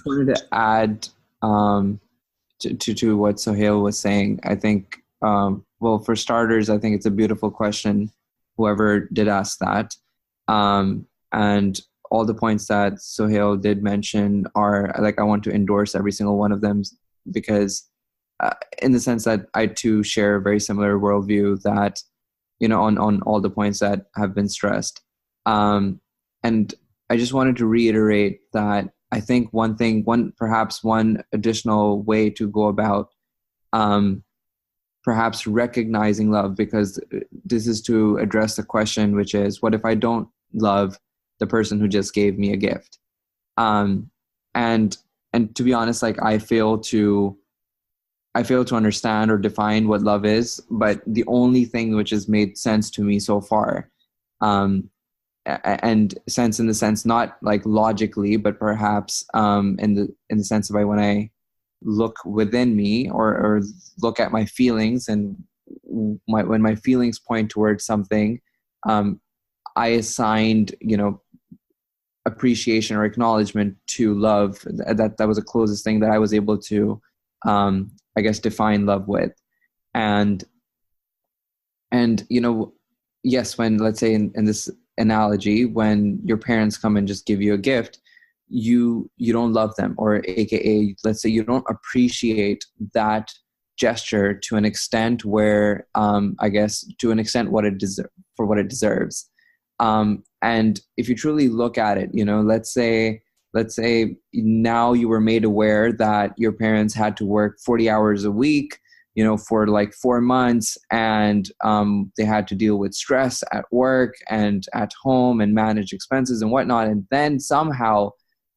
wanted to add to what Sohail was saying. I think, well, for starters, I think it's a beautiful question, whoever did ask that. And all the points that Sohail did mention are, like, I want to endorse every single one of them, because in the sense that I too share a very similar worldview that, on all the points that have been stressed. And I just wanted to reiterate that I think perhaps one additional way to go about perhaps recognizing love, because this is to address the question, which is, what if I don't love the person who just gave me a gift? And to be honest, like, I fail to understand or define what love is, but the only thing which has made sense to me so far, and sense in the sense not like logically, but perhaps in the sense of when I look within me or look at my feelings, and when my feelings point towards something, I assigned appreciation or acknowledgement to love. That was the closest thing that I was able to I guess define love with. And yes, when, let's say in this analogy, when your parents come and just give you a gift, you don't love them, or AKA, let's say you don't appreciate that gesture to an extent where, I guess, to an extent what it deserves. And if you truly look at it, let's say now you were made aware that your parents had to work 40 hours a week, for like 4 months, and they had to deal with stress at work and at home and manage expenses and whatnot, and then somehow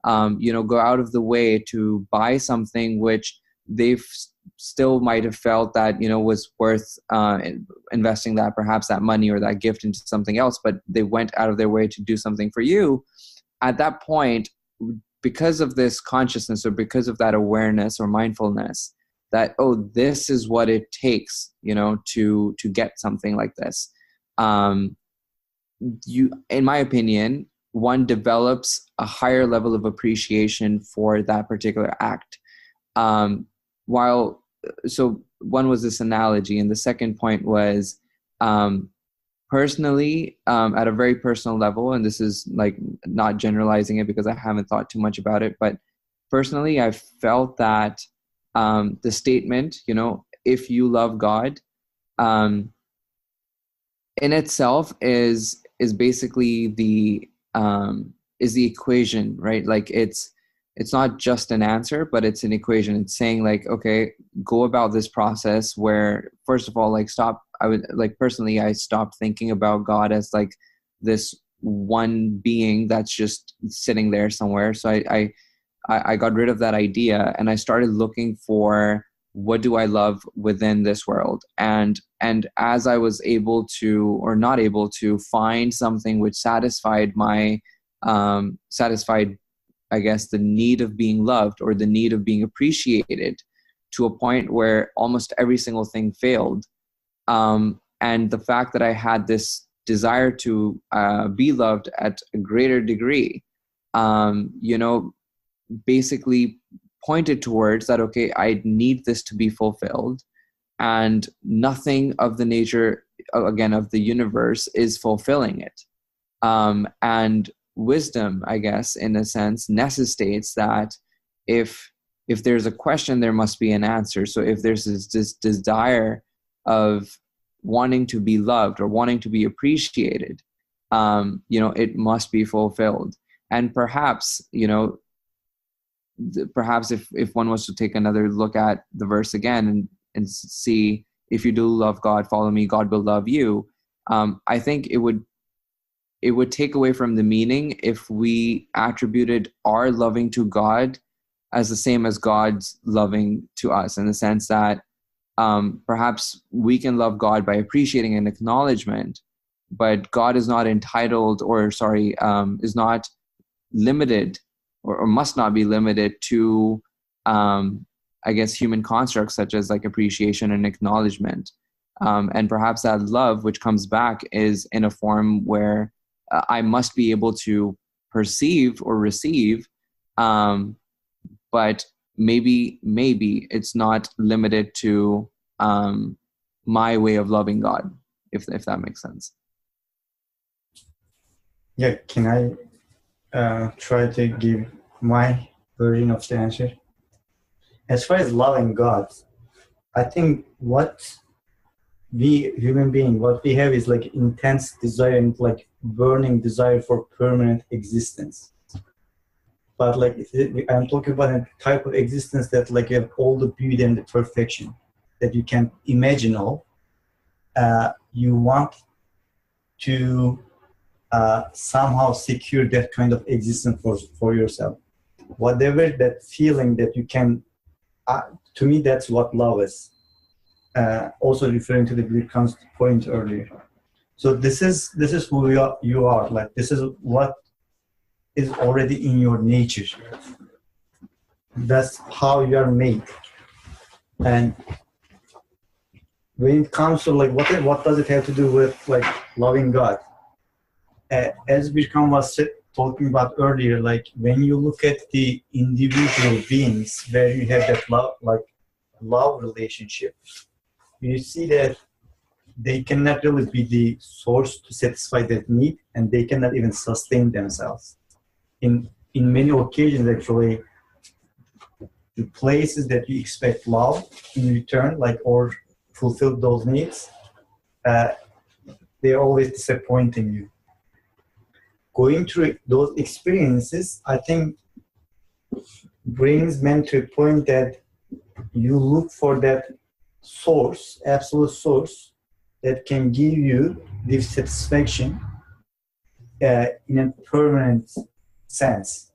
go out of the way to buy something which they still might have felt that was worth investing that money or that gift into something else, but they went out of their way to do something for you. At that point, because of this consciousness, or because of that awareness or mindfulness, that, oh, this is what it takes, to get something like this. In my opinion, one develops a higher level of appreciation for that particular act. So one was this analogy, and the second point was, personally, at a very personal level, and this is like not generalizing it because I haven't thought too much about it, but personally, I felt that the statement, if you love God, in itself is basically the equation, right? Like, it's not just an answer, but it's an equation. It's saying, like, okay, go about this process where, first of all, like, I stopped thinking about God as like this one being that's just sitting there somewhere. So I got rid of that idea, and I started looking for, what do I love within this world? And as I was able to, or not able to, find something which satisfied I guess, the need of being loved, or the need of being appreciated, to a point where almost every single thing failed. And the fact that I had this desire to be loved at a greater degree, basically pointed towards that, okay, I need this to be fulfilled, and nothing of the nature, again, of the universe is fulfilling it. And wisdom, I guess, in a sense, necessitates that if there's a question, there must be an answer. So if there's this desire of wanting to be loved or wanting to be appreciated, it must be fulfilled. And perhaps, perhaps if one was to take another look at the verse again and see, if you do love God, follow me, God will love you. I think it would take away from the meaning if we attributed our loving to God as the same as God's loving to us, in the sense that perhaps we can love God by appreciating an acknowledgement, but God is not entitled, is not limited or must not be limited to, I guess, human constructs such as like appreciation and acknowledgement. And perhaps that love which comes back is in a form where I must be able to perceive or receive, but maybe it's not limited to my way of loving God, if that makes sense. Yeah, can I try to give my version of the answer? As far as loving God, I think what we human beings, what we have is like intense desire and like burning desire for permanent existence. But like I'm talking about a type of existence that like you have all the beauty and the perfection that you can imagine all. You want to somehow secure that kind of existence for yourself. Whatever that feeling that you can, to me, that's what love is. Also referring to the Birkan's point earlier. So this is who you are. Like this is what is already in your nature. That's how you are made. And when it comes to like what does it have to do with like loving God? As Birkan was talking about earlier, like when you look at the individual beings where you have that love relationship, you see that they cannot really be the source to satisfy that need, and they cannot even sustain themselves. In many occasions, actually, the places that you expect love in return, like or fulfill those needs, they're always disappointing you. Going through those experiences, I think, brings men to a point that you look for that source, absolute source, that can give you this satisfaction in a permanent sense.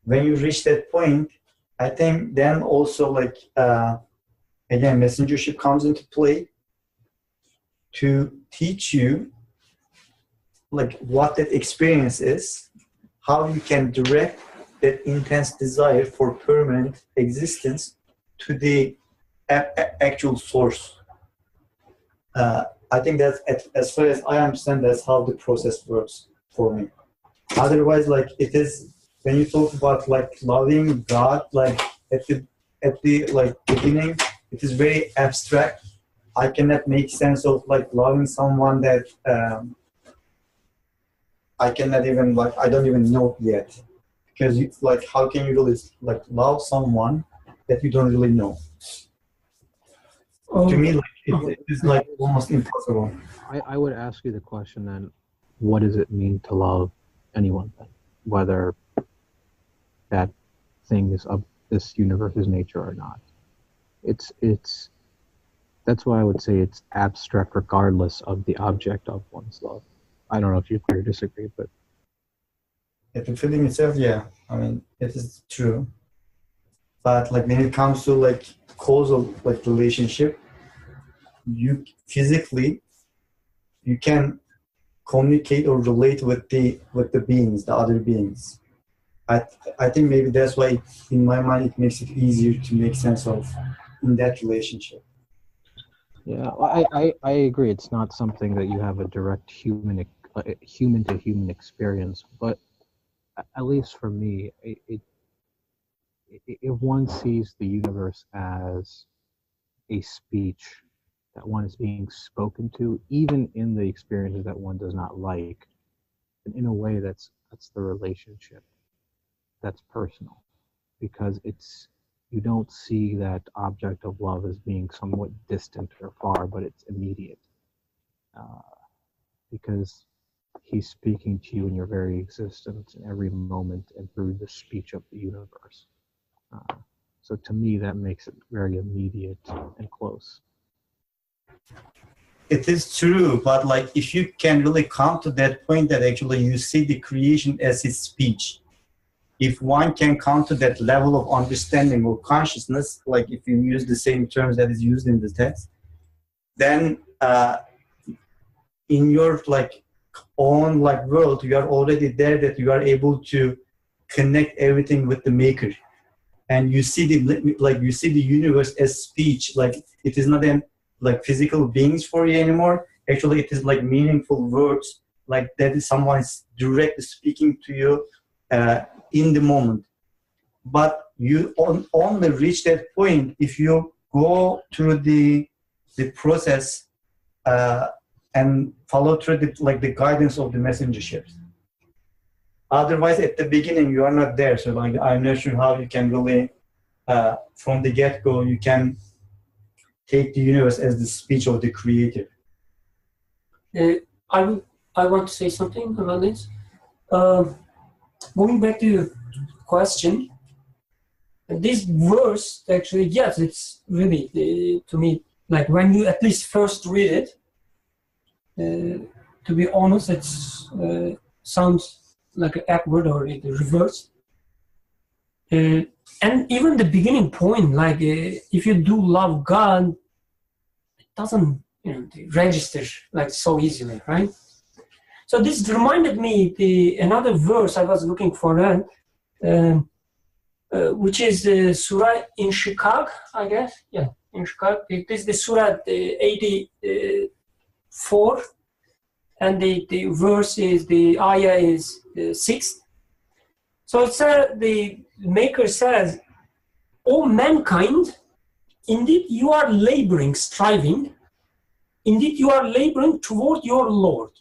When you reach that point, I think then also like, again, messengership comes into play to teach you like what that experience is, how you can direct that intense desire for permanent existence to the actual source. I think that's, as far as I understand, that's how the process works for me. Otherwise, like it is, when you talk about like loving God, like at the like beginning, it is very abstract. I cannot make sense of like loving someone that I cannot even like, I don't even know yet, because it's like, how can you really like love someone that you don't really know? To me, like it is like almost impossible. I would ask you the question then, what does it mean to love anyone then? Whether that thing is of this universe's nature or not. It's that's why I would say it's abstract regardless of the object of one's love. I don't know if you agree or disagree, but The feeling itself, yeah, I mean, it is true. But like when it comes to like causal like relationship, you physically, you can communicate or relate with the beings, the other beings. I think maybe that's why in my mind it makes it easier to make sense of in that relationship. yeah, I agree. It's not something that you have a direct human to human experience, but at least for me, if one sees the universe as a speech that one is being spoken to, even in the experiences that one does not like, and in a way that's the relationship, that's personal, because it's, you don't see that object of love as being somewhat distant or far, but it's immediate, because he's speaking to you in your very existence in every moment and through the speech of the universe. So to me, that makes it very immediate and close. It is true, but like if you can really come to that point that actually you see the creation as his speech, if one can come to that level of understanding or consciousness, like if you use the same terms that is used in the text, then in your like own like world, you are already there, that you are able to connect everything with the maker, and you see the universe as speech. Like it is not like physical beings for you anymore. Actually, it is like meaningful words, like that is someone is directly speaking to you in the moment. But you only reach that point if you go through the process and follow through the guidance of the messengerships. Otherwise, at the beginning, you are not there. So like, I'm not sure how you can really, from the get-go, you can take the universe as the speech of the creator. I want to say something about this. Going back to the question, this verse actually, yes, it's really, to me, like when you at least first read it, to be honest, it sounds like an awkward or the reverse. And even the beginning point, like if you do love God, it doesn't register like so easily, right? So this reminded me another verse I was looking for, which is the Surah in Shikak, I guess. Yeah, in Shikak. It is the Surah 84, and the verse is, the ayah is 6. So it's the Maker says, "O mankind, indeed you are laboring, striving. Indeed you are laboring toward your Lord.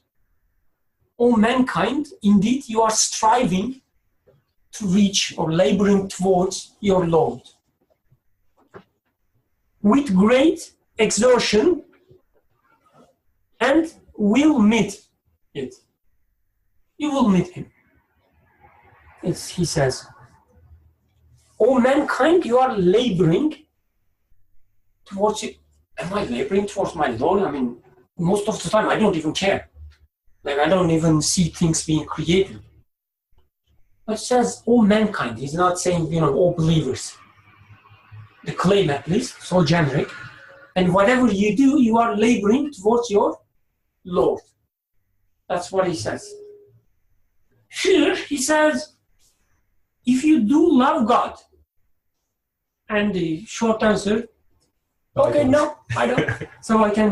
O mankind, indeed you are striving to reach or laboring towards your Lord. With great exertion, and will meet it." You will meet him. He says, "O mankind, you are laboring towards it." Am I laboring towards my Lord? I mean, most of the time I don't even care. Like I don't even see things being created. But it says, "O mankind." He's not saying, all believers. The claim at least, so generic. And whatever you do, you are laboring towards your Lord. That's what he says. Here, he says, if you do love God, and the short answer, okay, no, I don't. So I can,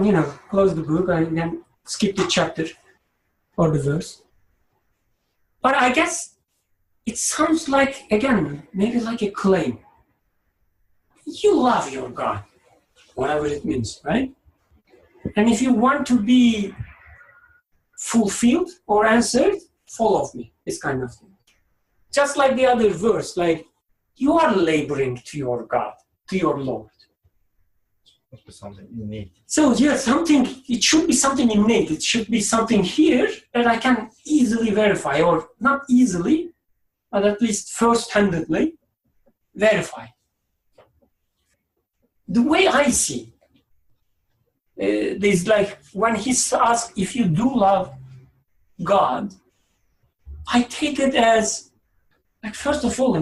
close the book, I can skip the chapter or the verse. But I guess it sounds like, again, maybe like a claim. You love your God, whatever it means, right? And if you want to be fulfilled or answered, follow me, this kind of thing. Just like the other verse, like, you are laboring to your God, to your Lord. Must be something innate. So yeah, it should be something innate. It should be something here that I can easily verify, or not easily, but at least first-handedly verify. The way I see there's like, when he's asked if you do love God, I take it as, like, first of all,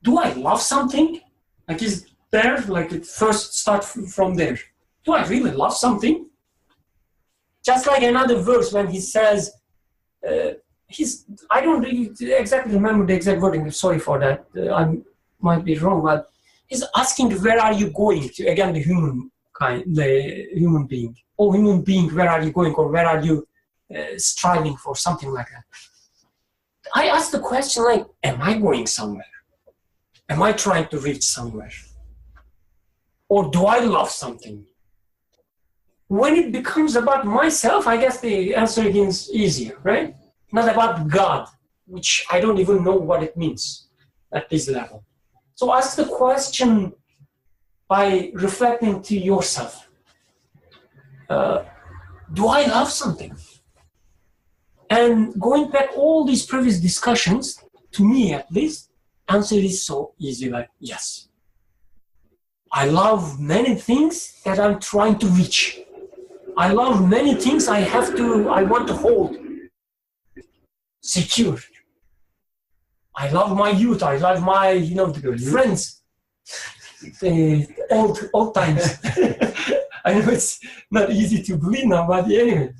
do I love something? Like, is there, like, it first start from there. Do I really love something? Just like another verse when he says, I don't really exactly remember the exact wording, sorry for that, I might be wrong, but he's asking, where are you going to? Again, the human being. Oh, human being, where are you going? Or where are you striving for? Something like that. I ask the question, like, am I going somewhere? Am I trying to reach somewhere? Or do I love something? When it becomes about myself, I guess the answer is easier, right? Not about God, which I don't even know what it means at this level. So ask the question by reflecting to yourself. Do I love something? And going back all these previous discussions, to me at least, answer is so easy, like, yes. I love many things that I'm trying to reach. I love many things I want to hold secure. I love my youth. I love my, friends. Old times. I know it's not easy to believe now, but anyway.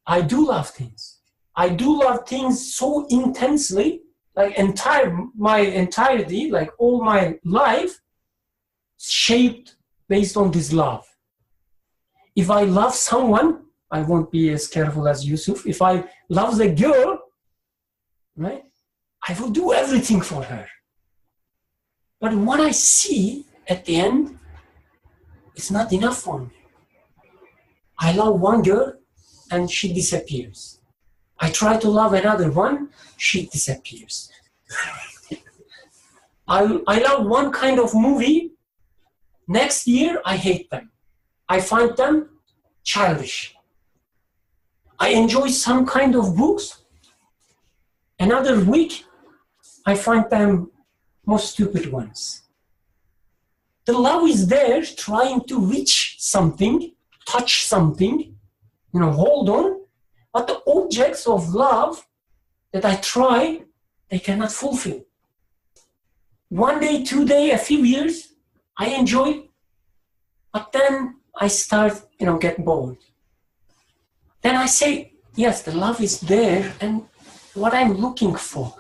I do love things. I do love things so intensely, like my entirety, like all my life, shaped based on this love. If I love someone, I won't be as careful as Yusuf. If I love the girl, right, I will do everything for her. But what I see at the end, it's not enough for me. I love one girl and she disappears. I try to love another one, she disappears. I love one kind of movie, next year I hate them. I find them childish. I enjoy some kind of books, another week I find them most stupid ones. The love is there trying to reach something, touch something, hold on, but the objects of love that I try, they cannot fulfill. 1 day, 2 days, a few years, I enjoy, but then I start, get bored. Then I say, yes, the love is there, and what I'm looking for.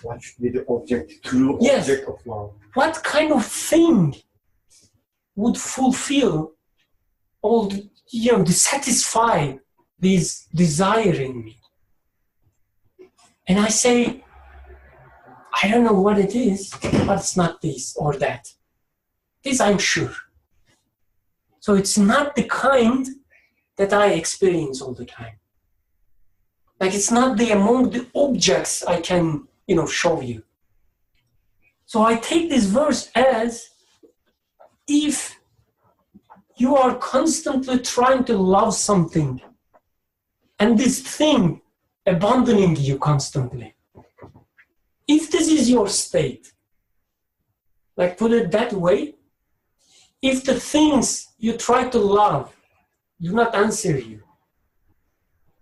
What should be the object, true Yes. object of love? What kind of thing would fulfill all to satisfy this desire in me? And I say, I don't know what it is, but it's not this or that. This I'm sure. So it's not the kind that I experience all the time. Like it's not among the objects I can, show you. So I take this verse as if you are constantly trying to love something and this thing abandoning you constantly. If this is your state, like put it that way, if the things you try to love do not answer you,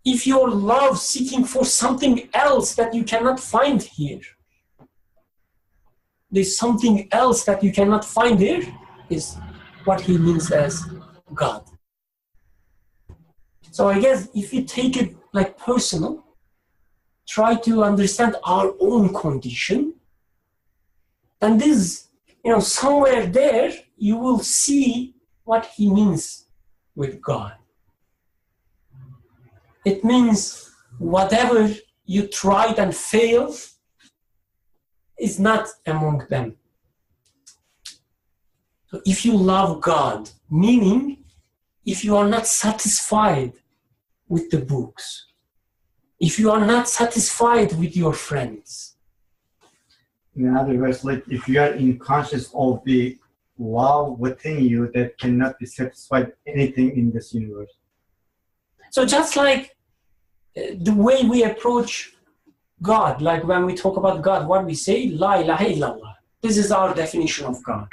if your love seeking for something else that you cannot find here, there's something else that you cannot find here, is what he means as God. So I guess if you take it like personal, try to understand our own condition, then this, somewhere there, you will see what he means with God. It means whatever you tried and failed is not among them. So if you love God, meaning if you are not satisfied with the books, if you are not satisfied with your friends. In other words, like if you are unconscious of the love within you that cannot be satisfied anything in this universe. So just like the way we approach God, like when we talk about God, what we say, La ilaha illallah. This is our definition of God.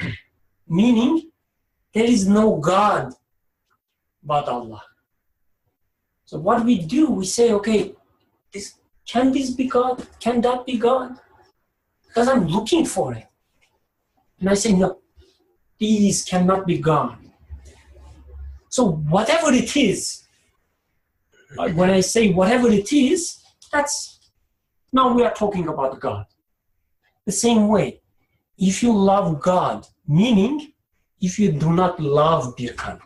Meaning, there is no God but Allah. So what we do, we say, okay, can this be God? Can that be God? Because I'm looking for it. And I say, no, these cannot be God. So whatever it is, when I say whatever it is, now we are talking about God. The same way, if you love God, meaning if you do not love Birkan,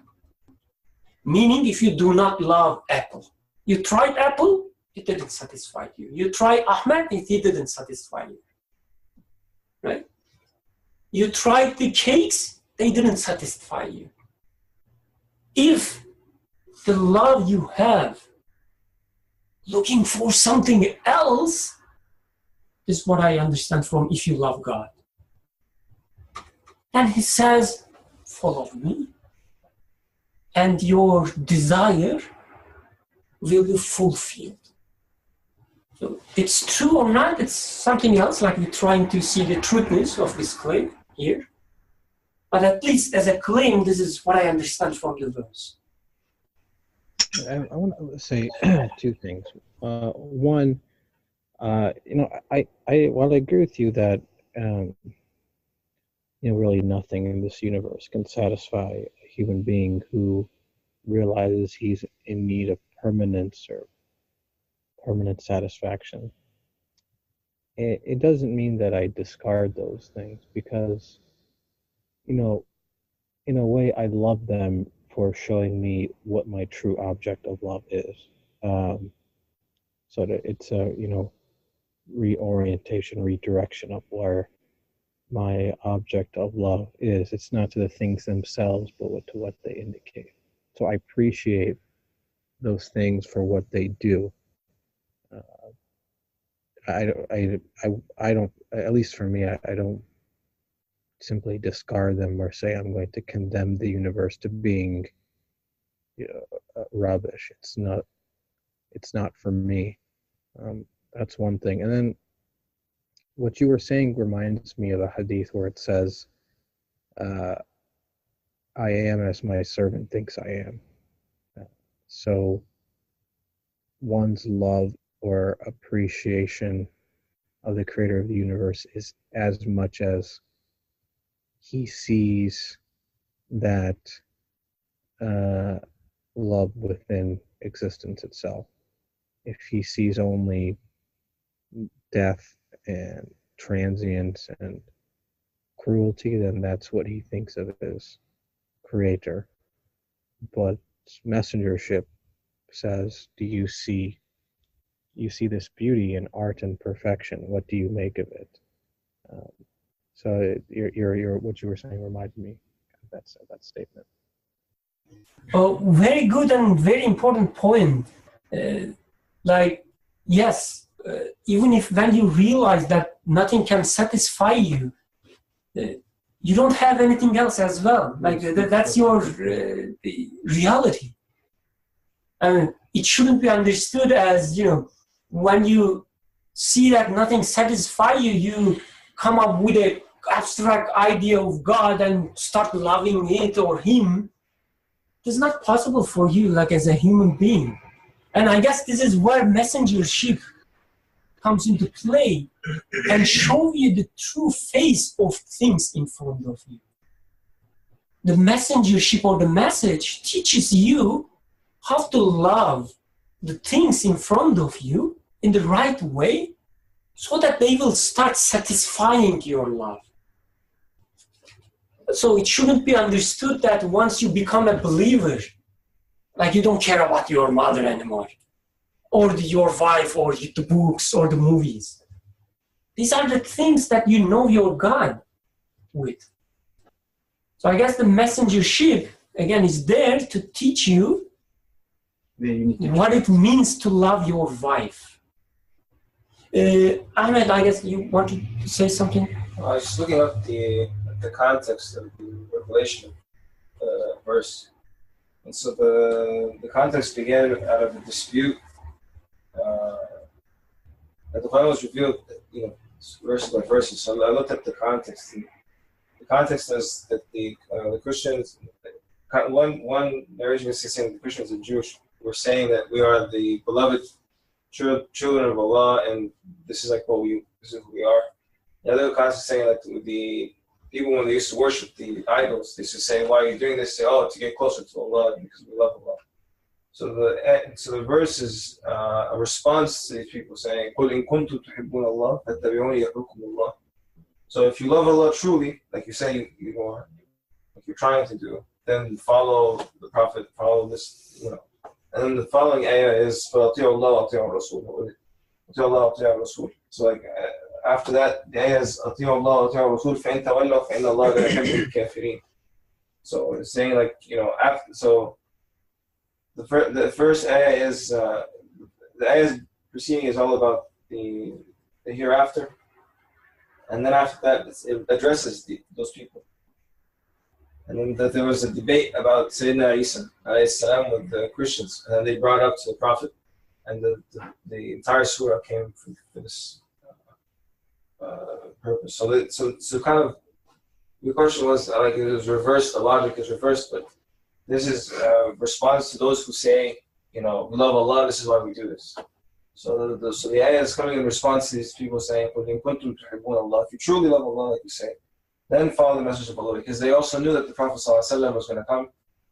meaning if you do not love Apple. You tried Apple, it didn't satisfy you. You tried Ahmed, it didn't satisfy you. Right? You tried the cakes, they didn't satisfy you. If the love you have looking for something else is what I understand from if you love God. And he says, follow me, and your desire will be fulfilled. So it's true or not, it's something else, like we're trying to see the truthness of this claim here. But at least as a claim, this is what I understand from the verse. I want to say two things. One, I while I agree with you that really nothing in this universe can satisfy a human being who realizes he's in need of permanence or permanent satisfaction. It doesn't mean that I discard those things, because, in a way, I love them for showing me what my true object of love is. So that it's a, reorientation, redirection of where my object of love is. It's not to the things themselves, but to what they indicate. So I appreciate those things for what they do. I don't, at least for me, I don't simply discard them or say I'm going to condemn the universe to being rubbish. It's not for me. That's one thing. And then what you were saying reminds me of a hadith where it says, I am as my servant thinks I am. So one's love or appreciation of the creator of the universe is as much as he sees that love within existence itself. If he sees only death and transience and cruelty, then that's what he thinks of as creator. But messengership says, do you see this beauty in art and perfection? What do you make of it? So what you were saying reminded me of that statement. Oh, very good and very important point. Yes, even if when you realize that nothing can satisfy you, you don't have anything else as well. That's your reality. And it shouldn't be understood as, when you see that nothing satisfies you, you come up with an abstract idea of God and start loving it or him. It's not possible for you, as a human being. And I guess this is where messengership comes into play and show you the true face of things in front of you. The messengership or the message teaches you how to love the things in front of you in the right way so that they will start satisfying your love. So it shouldn't be understood that once you become a believer, you don't care about your mother anymore, or your wife, or the books, or the movies. These are the things that you know your God with. So I guess the messengership, again, is there to teach you what it means to love your wife. Ahmed, I guess you wanted to say something? I was just looking up the context of the Revelation verse. And so the context began out of a dispute that the Bible was revealed, verses by verses. So I looked at the context. The context is that the Christians, one narration is saying the Christians and Jewish were saying that we are the beloved children of Allah, and this is this is who we are. The other context is saying that the people, when they used to worship the idols, they used to say, why are you doing this? They say, to get closer to Allah, because we love Allah. So the verse is a response to these people saying, قُلْ إِن كُنْتُمْ تُحِبُّونَ اللَّهَ فَاتَّبِعُونِي يَحْبِبْكُمُ اللَّهُ. So if you love Allah truly, like you say like you're trying to do, then follow the Prophet, follow this, And then the following ayah is فَأَطِيعُوا اللَّهَ وَأَطِيعُوا الرَّسُولَ. أَطِيعُوا اللَّهَ وَأَطِيعُوا الرَّسُولَ. So after that, the ayah is أَطِيعُوا اللَّهَ وَأَطِيعُوا الرَّسُولَ فَإِن تَوَلَّوْا فَإِنَّ اللَّهَ لَا يُحِبُّ الْكَافِرِينَ. So it's saying so the first ayah is the ayah preceding is all about the hereafter, and then after that it addresses those people. And then there was a debate about Sayyidina Isa alayhi salam with the Christians, and then they brought up to the Prophet, and the entire surah came for this purpose. So kind of the question was like it was reversed. The logic is reversed, but this is a response to those who say, we love Allah. This is why we do this. So the ayah is coming in response to these people saying, if you truly love Allah, like you say, then follow the message of Allah, because they also knew that the Prophet ﷺ was going to come,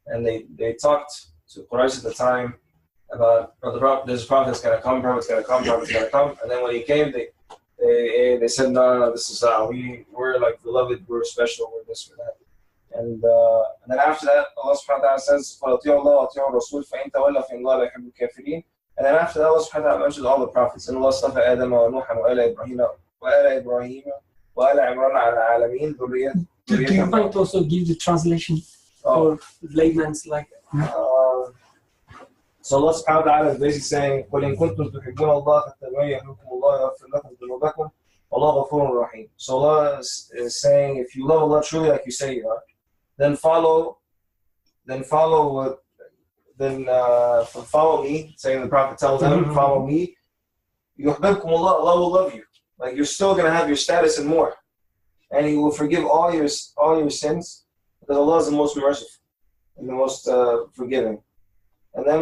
and they talked to Quraysh at the time about there's a prophet that's going to come, prophet's going to come, prophet's going to come, and then when he came, they said, no, this is we're like beloved, we're special, we're this, we're that. And then after that, Allah subhanahu wa ta'ala says, فَأَطِيعُوا اللَّهَ وَأَطِيعُوا الرَّسُولَ فَإِن تَوَلَّوْا فَإِنَّ اللَّهَ لَا يُحِبُّ الْكَافِرِينَ. And then after that, Allah subhanahu wa ta'ala mentions all the prophets. And Allah اصطفى آدم ونوحا وآل إبراهيم وآل عمران على العالمين ذرية. Do you might also give the translation for layman's like? So Allah subhanahu wa ta'ala is basically saying, قُلْ إِن كُنتُمْ تُحِبُّونَ اللَّهَ فَاتَّبِعُونِي يُحْبِبْكُمُ اللَّهُ وَيَغْفِرْ لَكُمْ ذُنُوبَكُمْ وَاللَّهُ غَفُورٌ رَحِيمٌ. So Allah is saying, if you love Allah truly like you say you are, then follow me, saying the Prophet tells them, follow me. يُحْبِبْكُمُ اللَّهُ, Allah will love you. Like you're still going to have your status and more. And He will forgive all your sins, because Allah is the most merciful and the most forgiving. And then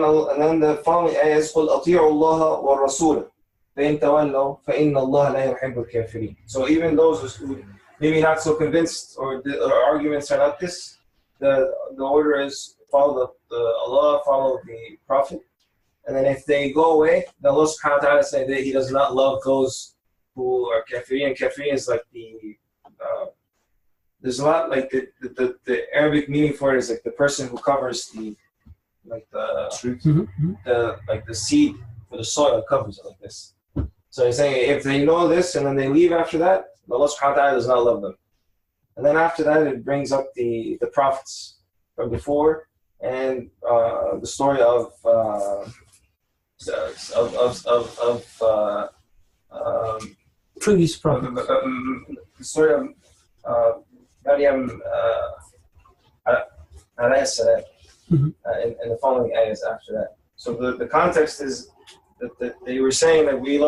the following ayah is قُلْ أَطِيعُوا اللَّهَ وَالرَّسُولَ فَإِن تَوَلَّوْا فَإِنَّ اللَّهَ لَا يُحِبُّ الْكَافِرِينَ. So even those who maybe not so convinced or the arguments are not this, the order is follow the Allah, follow the Prophet. And then if they go away, then Allah subhanahu wa ta'ala say that He does not love those who are kafirin. Kafirin is like there's a lot like the Arabic meaning for it is like the person who covers the seed for the soil, covers it like this. So He's saying if they know this and then they leave after that, Allah subhanahu wa ta'ala does not love them. And then after that it brings up the prophets from before and the story of previous prophet. The story of Maryam alayhi salam in the following ayahs after that. So the context is that they were saying that we're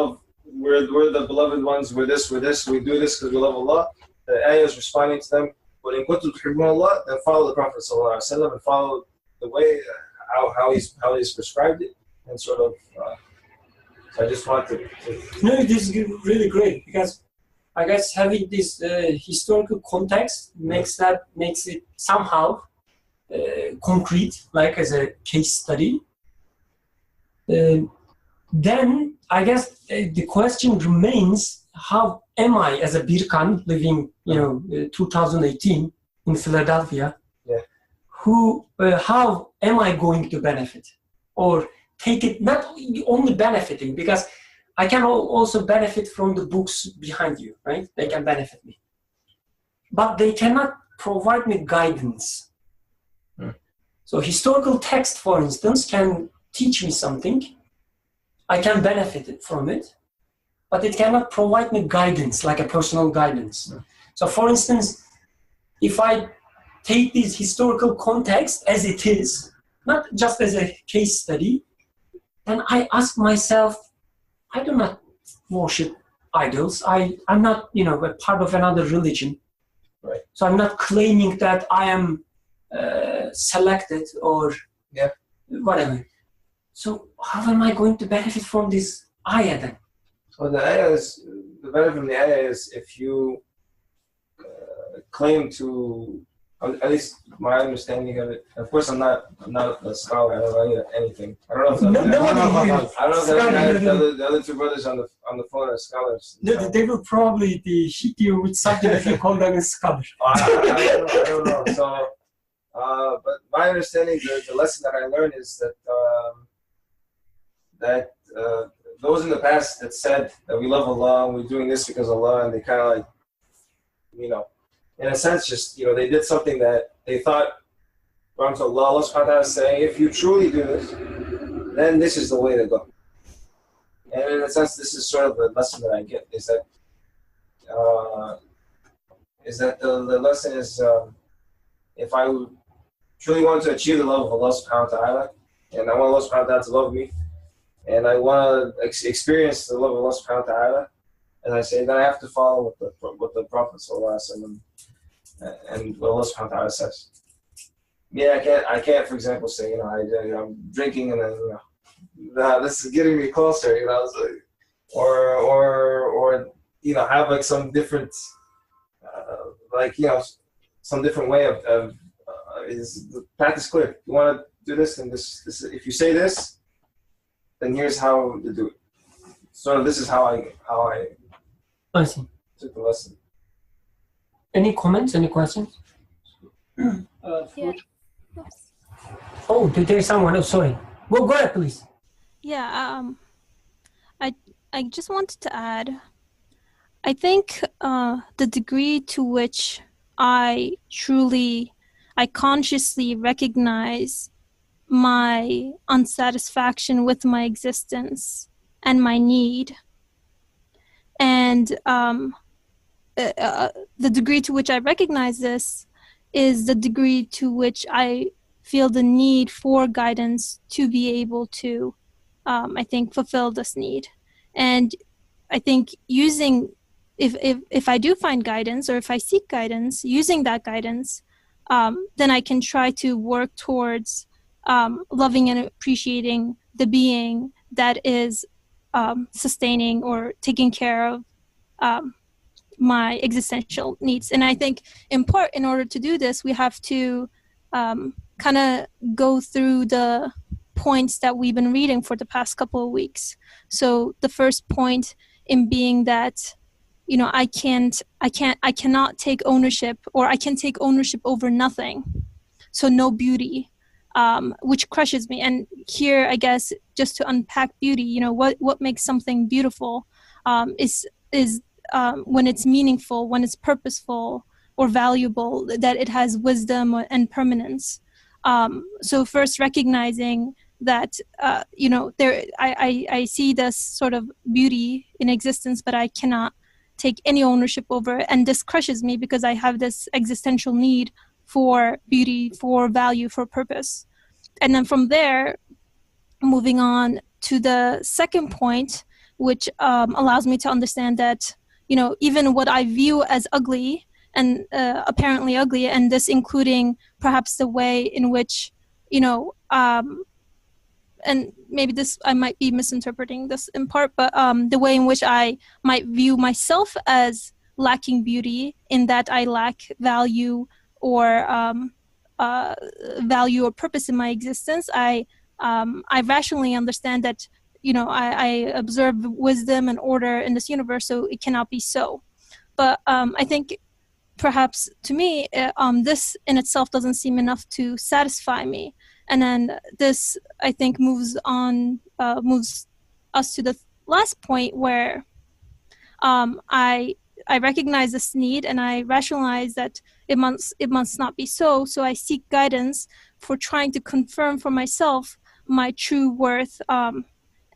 the beloved ones, we're this, we do this because we love Allah. The ayah is responding to them, but in kuntum tuhibbuna Allah, then follow the Prophet sallallahu alaihi wasallam and follow the way how he's prescribed it, and sort of. So I just want to. No, this is really great because I guess having this historical context makes it somehow concrete, like as a case study. Then I guess the question remains: how am I, as a Birkan living, 2018 in Philadelphia? Yeah. How am I going to benefit, or take it not only benefiting, because I can also benefit from the books behind you, right? They can benefit me, but they cannot provide me guidance. So historical text, for instance, can teach me something. I can benefit from it, but it cannot provide me guidance, like a personal guidance. So for instance, if I take this historical context as it is, not just as a case study, then I ask myself, I do not worship idols. I'm not, a part of another religion. Right. So I'm not claiming that I am selected or whatever. So how am I going to benefit from this ayah then? So the benefit from the ayah is if you claim to, at least my understanding of it. Of course, I'm not a scholar. I don't know anything. I don't know if the other two brothers on the phone are scholars. They will probably hit you with something if you call them a scholar. I don't know. So, but my understanding, the lesson that I learned is that those in the past that said that we love Allah and we're doing this because of Allah, and they kind of like, in a sense, just, they did something that they thought, Allah subhanahu wa ta'ala is saying, if you truly do this, then this is the way to go. And in a sense, this is sort of the lesson that I get, is that the lesson is, if I truly want to achieve the love of Allah subhanahu wa ta'ala, and I want Allah subhanahu wa ta'ala to love me, and I want to experience the love of Allah subhanahu wa ta'ala, and I say, then I have to follow what the Prophet sallallahu alaihi wasallam and what Allah subhanahu wa ta'ala says. Yeah, I can't, for example, say, I'm drinking and then, this is getting me closer, so, or have like some different, some different way of is the path is clear. You want to do this, and this. If you say this, then here's how to do it. So this is how I see. Took the lesson. Any comments? Any questions? Yeah. Oh, there's someone. Oh, sorry. Go ahead, please. Yeah. I just wanted to add. I think the degree to which I consciously recognize my unsatisfaction with my existence and my need, and the degree to which I recognize this is the degree to which I feel the need for guidance to be able to, I think, fulfill this need. And I think if I do find guidance, or if I seek guidance, using that guidance, then I can try to work towards loving and appreciating the being that is sustaining or taking care of my existential needs. And I think in part, in order to do this, we have to kind of go through the points that we've been reading for the past couple of weeks. So the first point in being that, I cannot take ownership, or I can take ownership over nothing. So no beauty, which crushes me. And here, I guess, just to unpack beauty, what makes something beautiful is when it's meaningful, when it's purposeful or valuable, that it has wisdom and permanence. So first recognizing that, I see this sort of beauty in existence, but I cannot take any ownership over it. And this crushes me because I have this existential need for beauty, for value, for purpose. And then from there, moving on to the second point, which allows me to understand that, even what I view as ugly and apparently ugly, and this including perhaps the way in which, and maybe this, I might be misinterpreting this in part, but the way in which I might view myself as lacking beauty, in that I lack value or purpose in my existence, I rationally understand that, I observe wisdom and order in this universe, so it cannot be so. But I think perhaps to me, this in itself doesn't seem enough to satisfy me. And then this, I think, moves us to the last point where I recognize this need, and I rationalize that it must not be so. So I seek guidance for trying to confirm for myself my true worth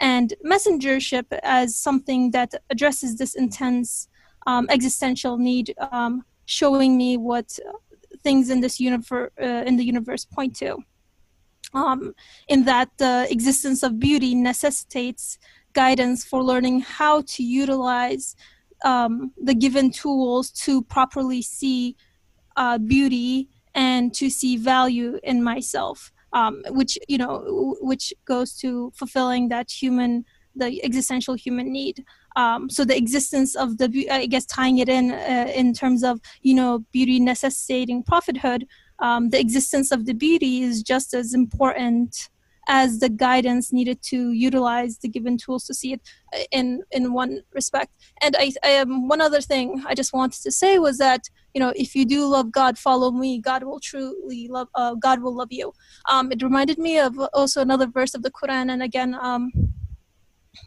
and messengership as something that addresses this intense existential need, showing me what things in this universe point to. In that the existence of beauty necessitates guidance for learning how to utilize the given tools to properly see beauty and to see value in myself, which goes to fulfilling that the existential human need. So the existence of I guess tying it in terms of, beauty necessitating prophethood, the existence of the beauty is just as important as the guidance needed to utilize the given tools to see it in one respect. And I one other thing I just wanted to say was that, if you do love God, follow me. God will truly love. God will love you. It reminded me of also another verse of the Quran, and again,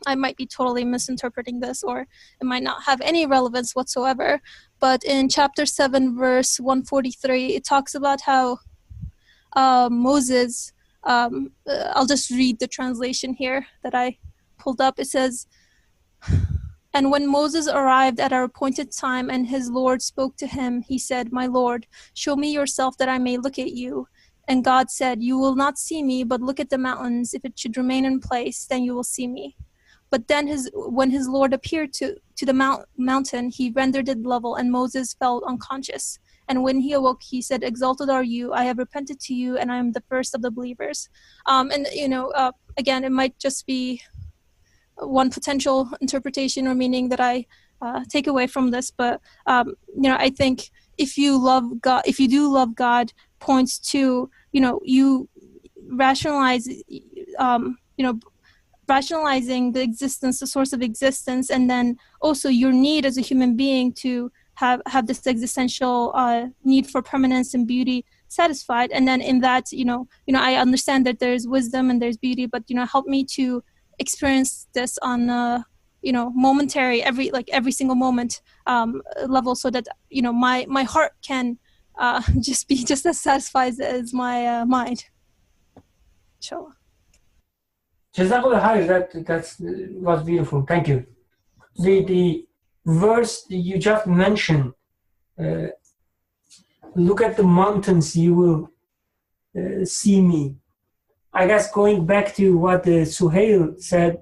I might be totally misinterpreting this, or it might not have any relevance whatsoever. But in chapter 7, verse 143, it talks about how Moses, I'll just read the translation here that I pulled up. It says, "And when Moses arrived at our appointed time and his Lord spoke to him, he said, 'My Lord, show me yourself that I may look at you.' And God said, "You will not see me, but look at the mountains. If it should remain in place, then you will see me." But then when his Lord appeared to the mountain, he rendered it level, and Moses fell unconscious. And when he awoke, he said, "Exalted are you. I have repented to you, and I am the first of the believers." And again, it might just be one potential interpretation or meaning that I take away from this, but I think if you do love God, points to you rationalize rationalizing the existence, the source of existence, and then also your need as a human being to have this existential need for permanence and beauty satisfied. And then in that, I understand that there's wisdom and there's beauty, but help me to experience this on momentary, every single moment level, so that my heart can just be just as satisfied as my mind. Inshallah. Jazakallah khair. That was beautiful. Thank you. The verse that you just mentioned, look at the mountains, you will see me. I guess going back to what Suhail said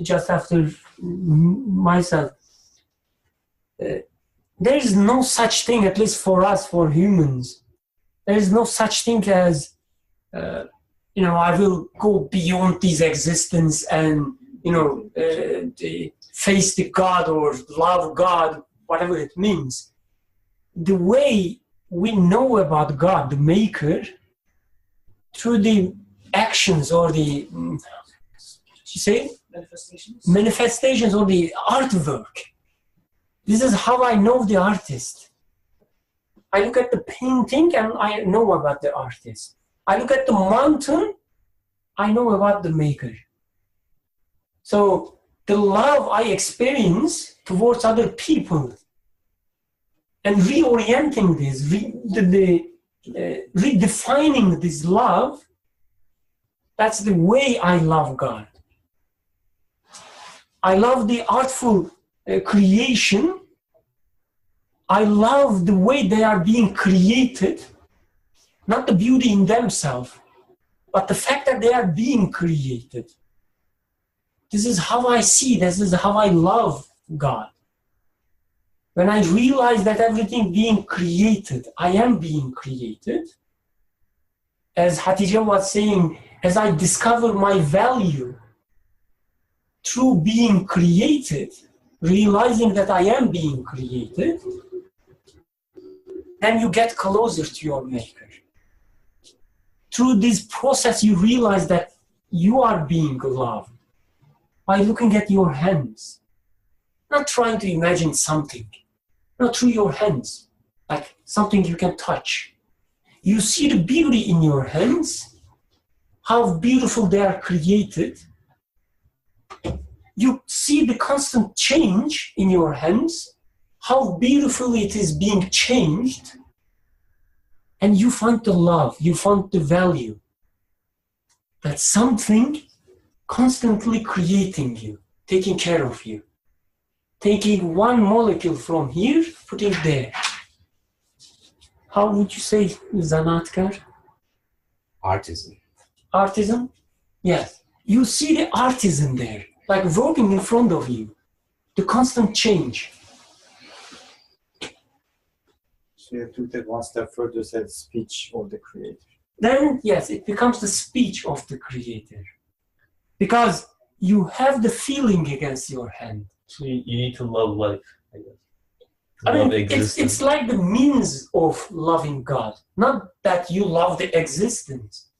just after myself, there is no such thing, at least for us, for humans, there is no such thing as I will go beyond this existence and face the God or love God, whatever it means. The way we know about God, the Maker, through the actions or the manifestations or the artwork. This is how I know the artist. I look at the painting and I know about the artist. I look at the mountain, I know about the Maker. So the love I experience towards other people and reorienting this, redefining this love, that's the way I love God. I love the artful creation. I love the way they are being created, not the beauty in themselves, but the fact that they are being created. This is how I see, this is how I love God. When I realize that everything being created, I am being created, as Hatija was saying, as I discover my value through being created, realizing that I am being created, then you get closer to your Maker. Through this process, you realize that you are being loved by looking at your hands, not trying to imagine something, not through your hands, like something you can touch. You see the beauty in your hands, how beautiful they are created. You see the constant change in your hands, how beautifully it is being changed, and you find the love, you find the value. That's something constantly creating you, taking care of you, taking one molecule from here, putting it there. How would you say Zanatkar? Artisan. Artisan? Yes. You see the artisan there, like working in front of you, the constant change. So you have to take one step further, say speech of the Creator. Then, yes, it becomes the speech of the Creator. Because you have the feeling against your hand. So you need to love life, I guess. I mean, it's like the means of loving God, not that you love the existence.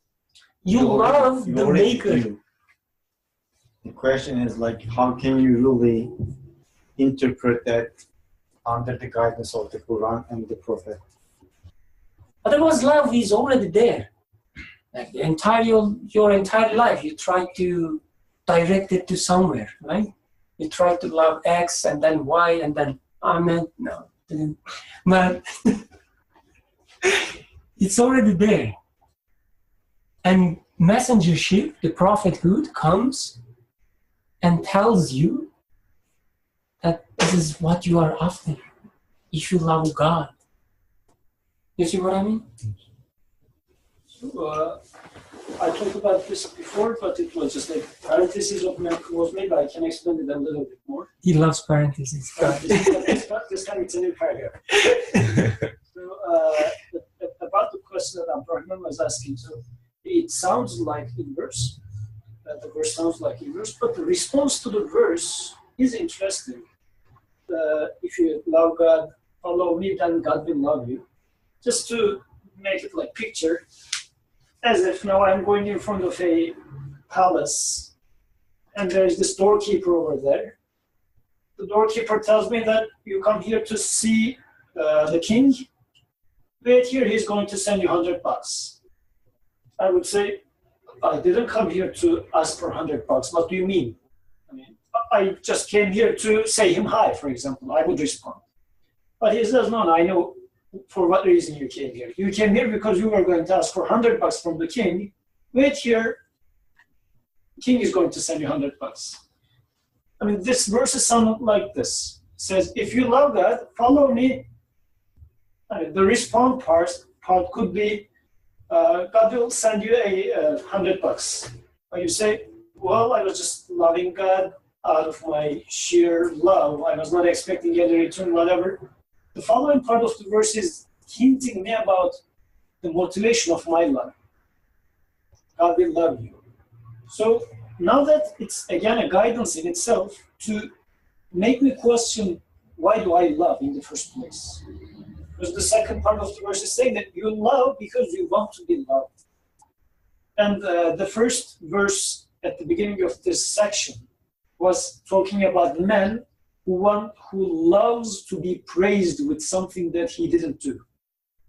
You love the Maker. Do. The question is like, how can you really interpret that under the guidance of the Quran and the Prophet? Otherwise, love is already there. Like your entire life, you try to direct it to somewhere, right? You try to love X and then Y and then Amen. No, didn't. But it's already there. And messengership, the prophethood, comes and tells you that this is what you are after if you love God. You see what I mean? I talked about this before, but it was just a parenthesis of my was made, but I can explain it a little bit more. He loves parentheses. This time it's a new paragraph. So, about the question that Abdurrahman was asking, so it sounds like inverse. The verse sounds like inverse, but the response to the verse is interesting. If you love God, follow me, then God will love you. Just to make it like picture, as if now I'm going in front of a palace and there is this doorkeeper over there. The doorkeeper tells me that you come here to see the king. Wait here, he's going to send you $100. I would say, I didn't come here to ask for $100. What do you mean? I mean, I just came here to say him hi, for example. I would respond. But he says, no, I know for what reason you came here. You came here because you were going to ask for $100 from the king. Wait here, the king is going to send you $100. I mean, this verse sounds like this. It says, if you love God, follow me. The response part could be, God will send you $100. Or you say, well, I was just loving God out of my sheer love. I was not expecting any return, whatever. The following part of the verse is hinting me about the motivation of my love. God will love you. So now that it's again a guidance in itself to make me question, why do I love in the first place? Because the second part of the verse is saying that you love because you want to be loved. And the first verse at the beginning of this section was talking about the man who loves to be praised with something that he didn't do.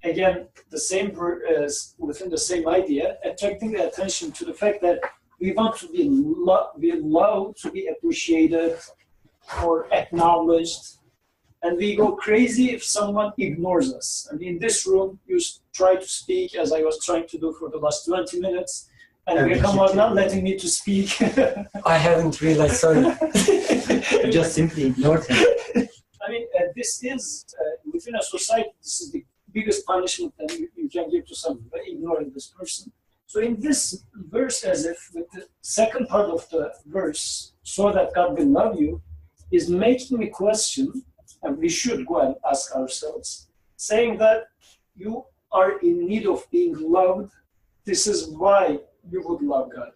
Again, the same within the same idea, attracting the attention to the fact that we want to be loved, to be appreciated or acknowledged, and we go crazy if someone ignores us. And in this room, you try to speak as I was trying to do for the last 20 minutes, and Birkhan was not letting me to speak. I haven't realized, sorry. You just simply ignored him. I mean, this is, within a society, this is the biggest punishment that you can give to someone, by ignoring this person. So in this verse, as if with the second part of the verse, so that God will love you, is making me question, and we should go and ask ourselves, saying that you are in need of being loved. This is why you would love God.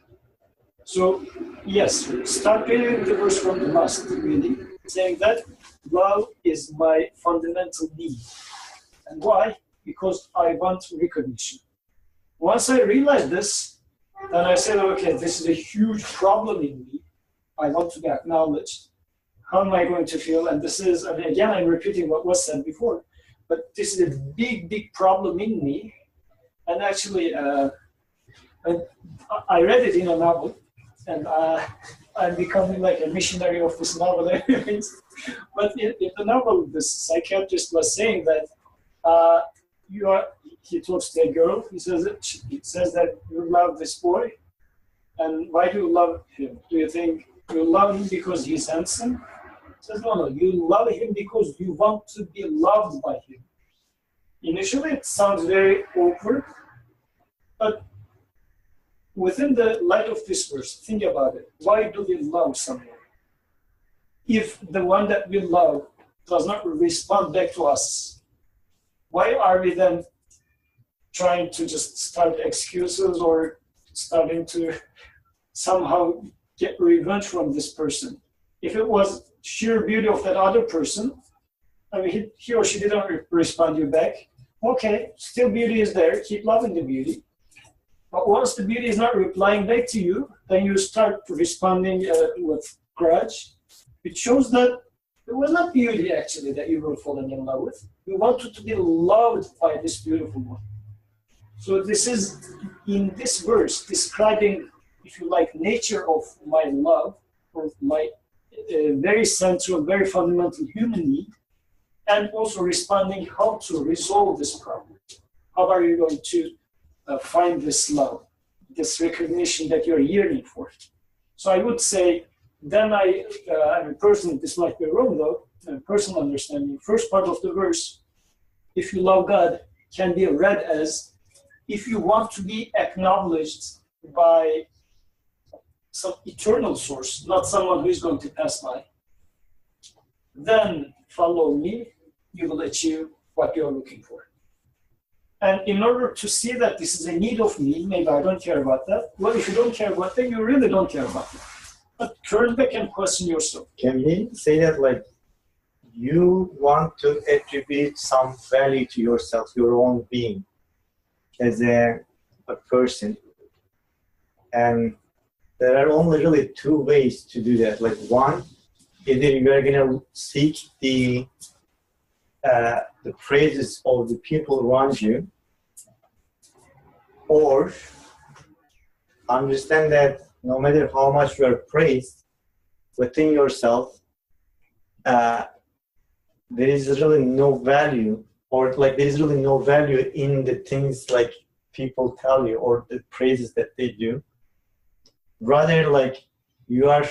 So, yes, start reading the verse from the last, really, saying that love is my fundamental need. And why? Because I want recognition. Once I realized this, then I said, okay, this is a huge problem in me. I want to be acknowledged. How am I going to feel? And this is, and again, I'm repeating what was said before, but this is a big, big problem in me. And actually, I read it in a novel, and I'm becoming like a missionary of this novel. But in the novel, this psychiatrist was saying that he talks to a girl. He says that you love this boy, and why do you love him? Do you think you love him because he's handsome? He says, no, you love him because you want to be loved by him. Initially, it sounds very awkward, but within the light of this verse, think about it. Why do we love someone? If the one that we love does not respond back to us, why are we then trying to just start excuses or starting to somehow get revenge from this person? If it was sheer beauty of that other person, I mean, he or she didn't respond you back, okay, still beauty is there, keep loving the beauty. But once the beauty is not replying back to you, then you start responding with grudge. It shows that it was not beauty actually that you were falling in love with. You wanted to be loved by this beautiful one. So this is, in this verse, describing, if you like, nature of my love, or my very central, very fundamental human need, and also responding how to resolve this problem. How are you going to find this love, this recognition that you're yearning for? So I would say, then I mean, personally, this might be wrong though, personal understanding, first part of the verse, if you love God, can be read as if you want to be acknowledged by some eternal source, not someone who is going to pass by, then follow me, you will achieve what you're looking for. And in order to see that this is a need of me, maybe I don't care about that. Well, if you don't care about that, you really don't care about that. But turn back and question yourself. Can we say that, like, you want to attribute some value to yourself, your own being, as a person? And there are only really two ways to do that. Like, one, either you are going to seek the praises of the people around you, or understand that no matter how much you are praised within yourself, there is really no value, or like there is really no value in the things like people tell you or the praises that they do. Rather, like, you are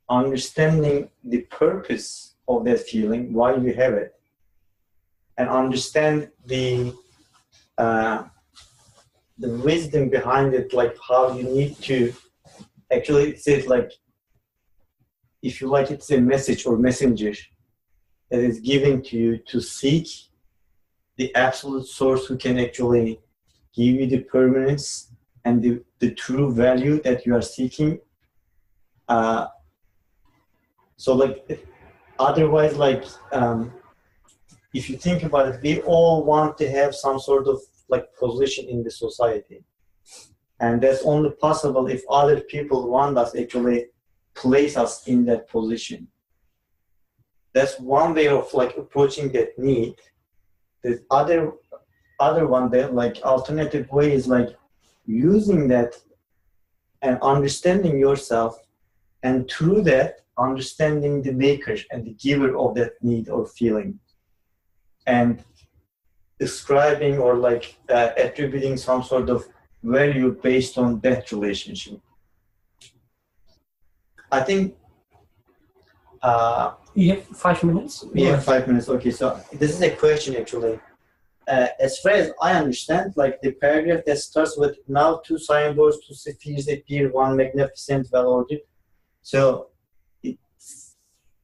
understanding the purpose of that feeling, why you have it, and understand the wisdom behind it, like how you need to actually, it's it like, if you like, it's a message or messenger that is given to you to seek the absolute source who can actually give you the permanence and the true value that you are seeking. So like, otherwise, like, if you think about it, we all want to have some sort of like position in the society. And that's only possible if other people around us actually place us in that position. That's one way of like approaching that need. The other one, that like alternative way, is like using that and understanding yourself, and through that understanding the maker and the giver of that need or feeling, and describing or like attributing some sort of value based on that relationship. I think you have 5 minutes. We have 5 minutes. Okay, so this is a question actually. As far as I understand, like the paragraph that starts with "now two signboards, two spheres appear, one magnificent, well-ordered." So it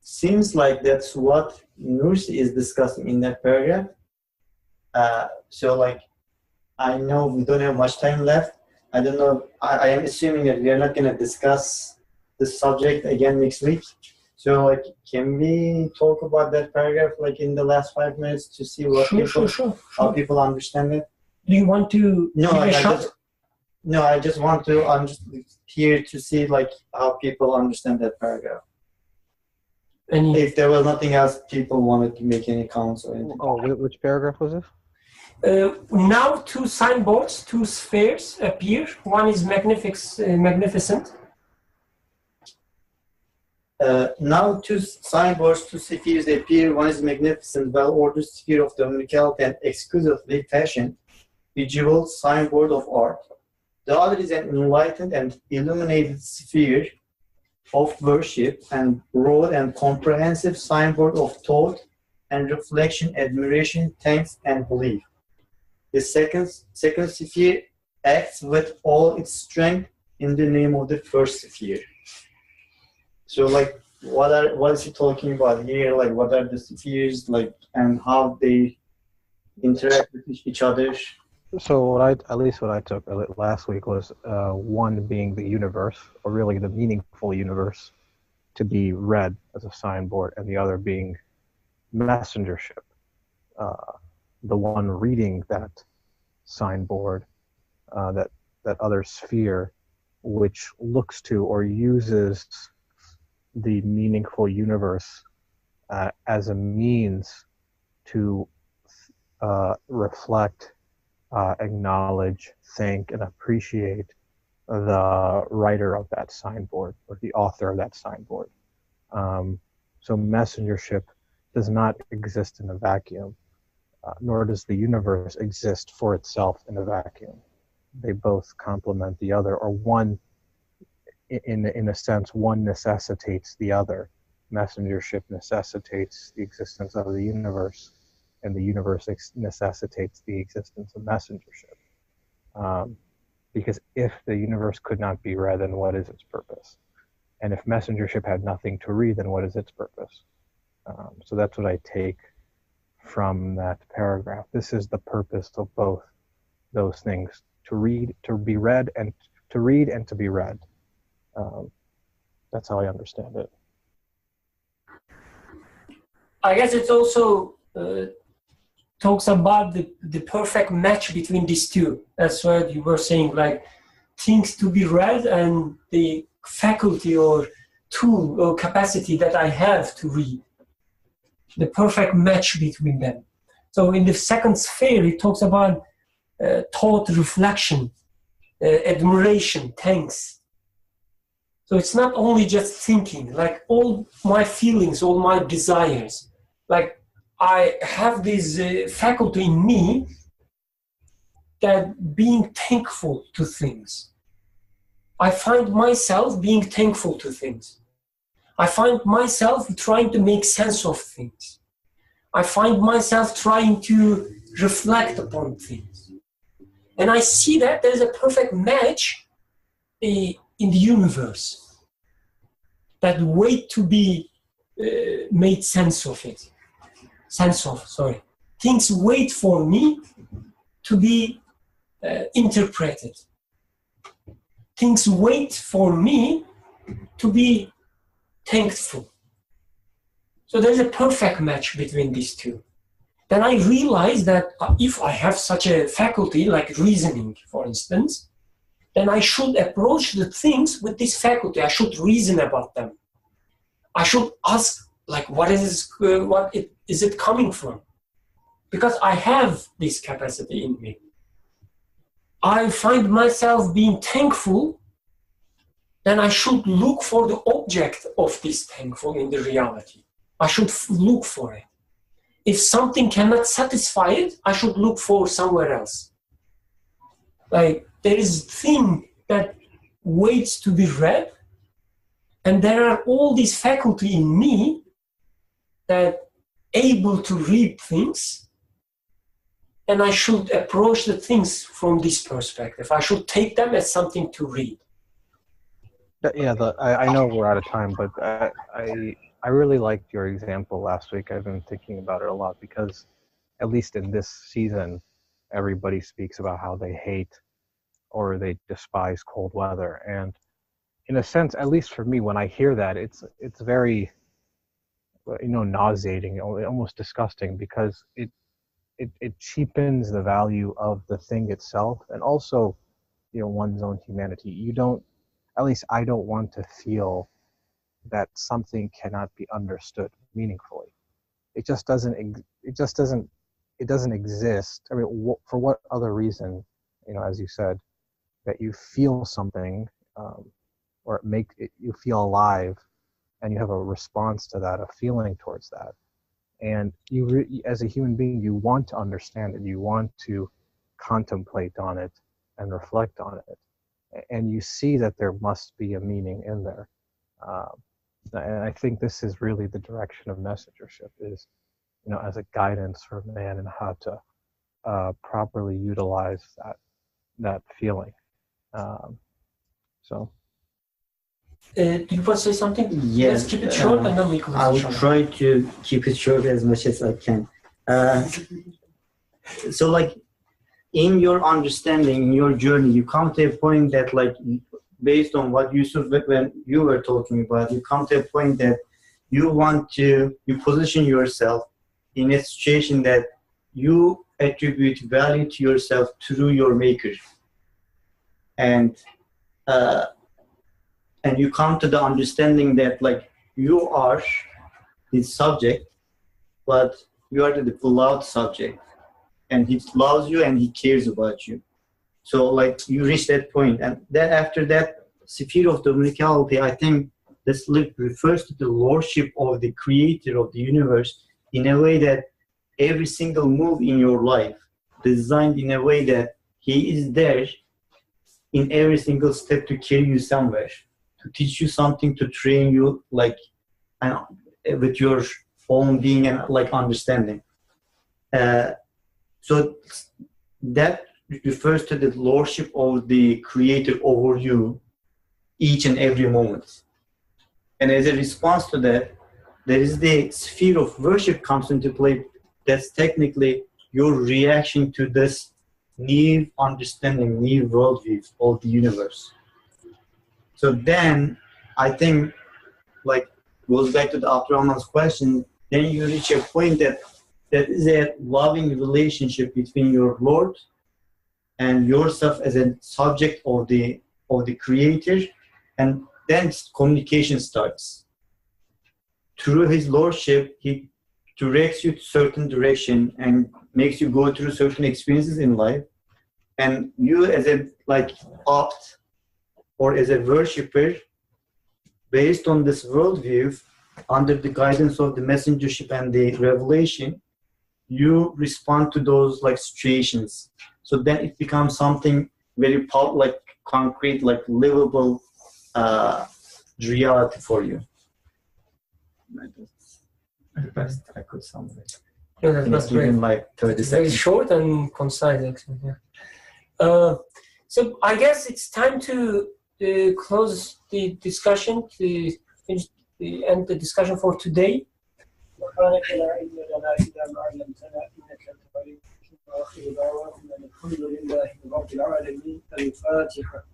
seems like that's what Nursi is discussing in that paragraph. So like, I know we don't have much time left. I don't know, I am assuming that we are not going to discuss this subject again next week. So like, can we talk about that paragraph like in the last 5 minutes to see what how people understand it? Do you want to I just want to, I'm just here to see like how people understand that paragraph. If there was nothing else, people wanted to make any comments or anything. Oh, which paragraph was this? Now two signboards, two spheres appear. One is magnificent. Now two signboards, two spheres appear. One is magnificent, well-ordered sphere of dominicality and exquisitely fashioned, visual signboard of art. The other is an enlightened and illuminated sphere of worship and broad and comprehensive signboard of thought and reflection, admiration, thanks, and belief. The second sphere acts with all its strength in the name of the first sphere. So like, what is he talking about here? Like, what are the spheres like, and how they interact with each other? So at least what I took last week was one being the universe, or really the meaningful universe, to be read as a signboard, and the other being messengership, the one reading that signboard, that other sphere, which looks to or uses the meaningful universe as a means to reflect, acknowledge, thank, and appreciate the writer of that signboard or the author of that signboard. So messengership does not exist in a vacuum, nor does the universe exist for itself in a vacuum. They both complement the other, or one, in a sense, one necessitates the other. Messengership necessitates the existence of the universe, and the universe necessitates the existence of messengership. Because if the universe could not be read, then what is its purpose? And if messengership had nothing to read, then what is its purpose? So that's what I take from that paragraph. This is the purpose of both those things: to read, to be read, and to read and to be read. That's how I understand it. I guess it also talks about the perfect match between these two. That's what you were saying, like things to be read and the faculty or tool or capacity that I have to read. The perfect match between them. So in the second sphere, it talks about thought, reflection, admiration, thanks. So it's not only just thinking, like all my feelings, all my desires, like I have this faculty in me that being thankful to things. I find myself being thankful to things. I find myself trying to make sense of things. I find myself trying to reflect upon things. And I see that there's a perfect match in the universe that wait to be made sense of it. Things wait for me to be interpreted. Things wait for me to be thankful. So there's a perfect match between these two. Then I realize that if I have such a faculty, like reasoning, for instance, then I should approach the things with this faculty. I should reason about them. I should ask, like, what is it coming from? Because I have this capacity in me. I find myself being thankful, then I should look for the object of this thankful in the reality. I should look for it. If something cannot satisfy it, I should look for somewhere else. Like, there is a thing that waits to be read, and there are all these faculty in me that able to read things, and I should approach the things from this perspective. I should take them as something to read. Yeah, I know we're out of time, but I really liked your example last week. I've been thinking about it a lot because, at least in this season, everybody speaks about how they hate or they despise cold weather. And in a sense, at least for me, when I hear that, it's very, nauseating, almost disgusting, because it cheapens the value of the thing itself and also, one's own humanity. At least I don't want to feel that something cannot be understood meaningfully. It doesn't exist. I mean, for what other reason, as you said, that you feel something, or you feel alive, and you have a response to that, a feeling towards that. And as a human being, you want to understand it. You want to contemplate on it and reflect on it. And you see that there must be a meaning in there. And I think this is really the direction of messengership, is, as a guidance for man and how to properly utilize that feeling. Do you want to say something? Yes. Let's keep it short and then we can. I will try to keep it short as much as I can. So, like, in your understanding, in your journey, you come to a point that, like, based on what Yusuf, when you were talking about, you come to a point that you position yourself in a situation that you attribute value to yourself through your maker. And you come to the understanding that, like, you are the subject, but you are the beloved subject. And he loves you and he cares about you. So, like, you reach that point. And then after that sphere of dominicality, I think this refers to the lordship of the creator of the universe in a way that every single move in your life designed in a way that he is there in every single step to carry you somewhere, to teach you something, to train you, like, and with your own being and, like, understanding. So that refers to the lordship of the Creator over you each and every moment. And as a response to that, there is the sphere of worship comes into play. That's technically your reaction to this new understanding, new worldview of the universe. So then, I think, like, goes back to the Abdurrahman's question, then you reach a point that is a loving relationship between your Lord and yourself as a subject of the Creator, and then communication starts. Through His Lordship, He directs you to certain direction and makes you go through certain experiences in life, and you as a opt or as a worshipper, based on this worldview, under the guidance of the messengership and the revelation, you respond to those situations. So then it becomes something very concrete, livable reality for you. Best I could summarize. Yeah, that's great. In 30 It's very seconds. short and concise, actually. Yeah. So I guess it's time to close the discussion, to finish end the discussion for today. سبحانك لا علم لنا إلا ما علمتنا إنك أنت العليم الحكيم وآخر دعوانا الحمد لله رب العالمين. الفاتحة.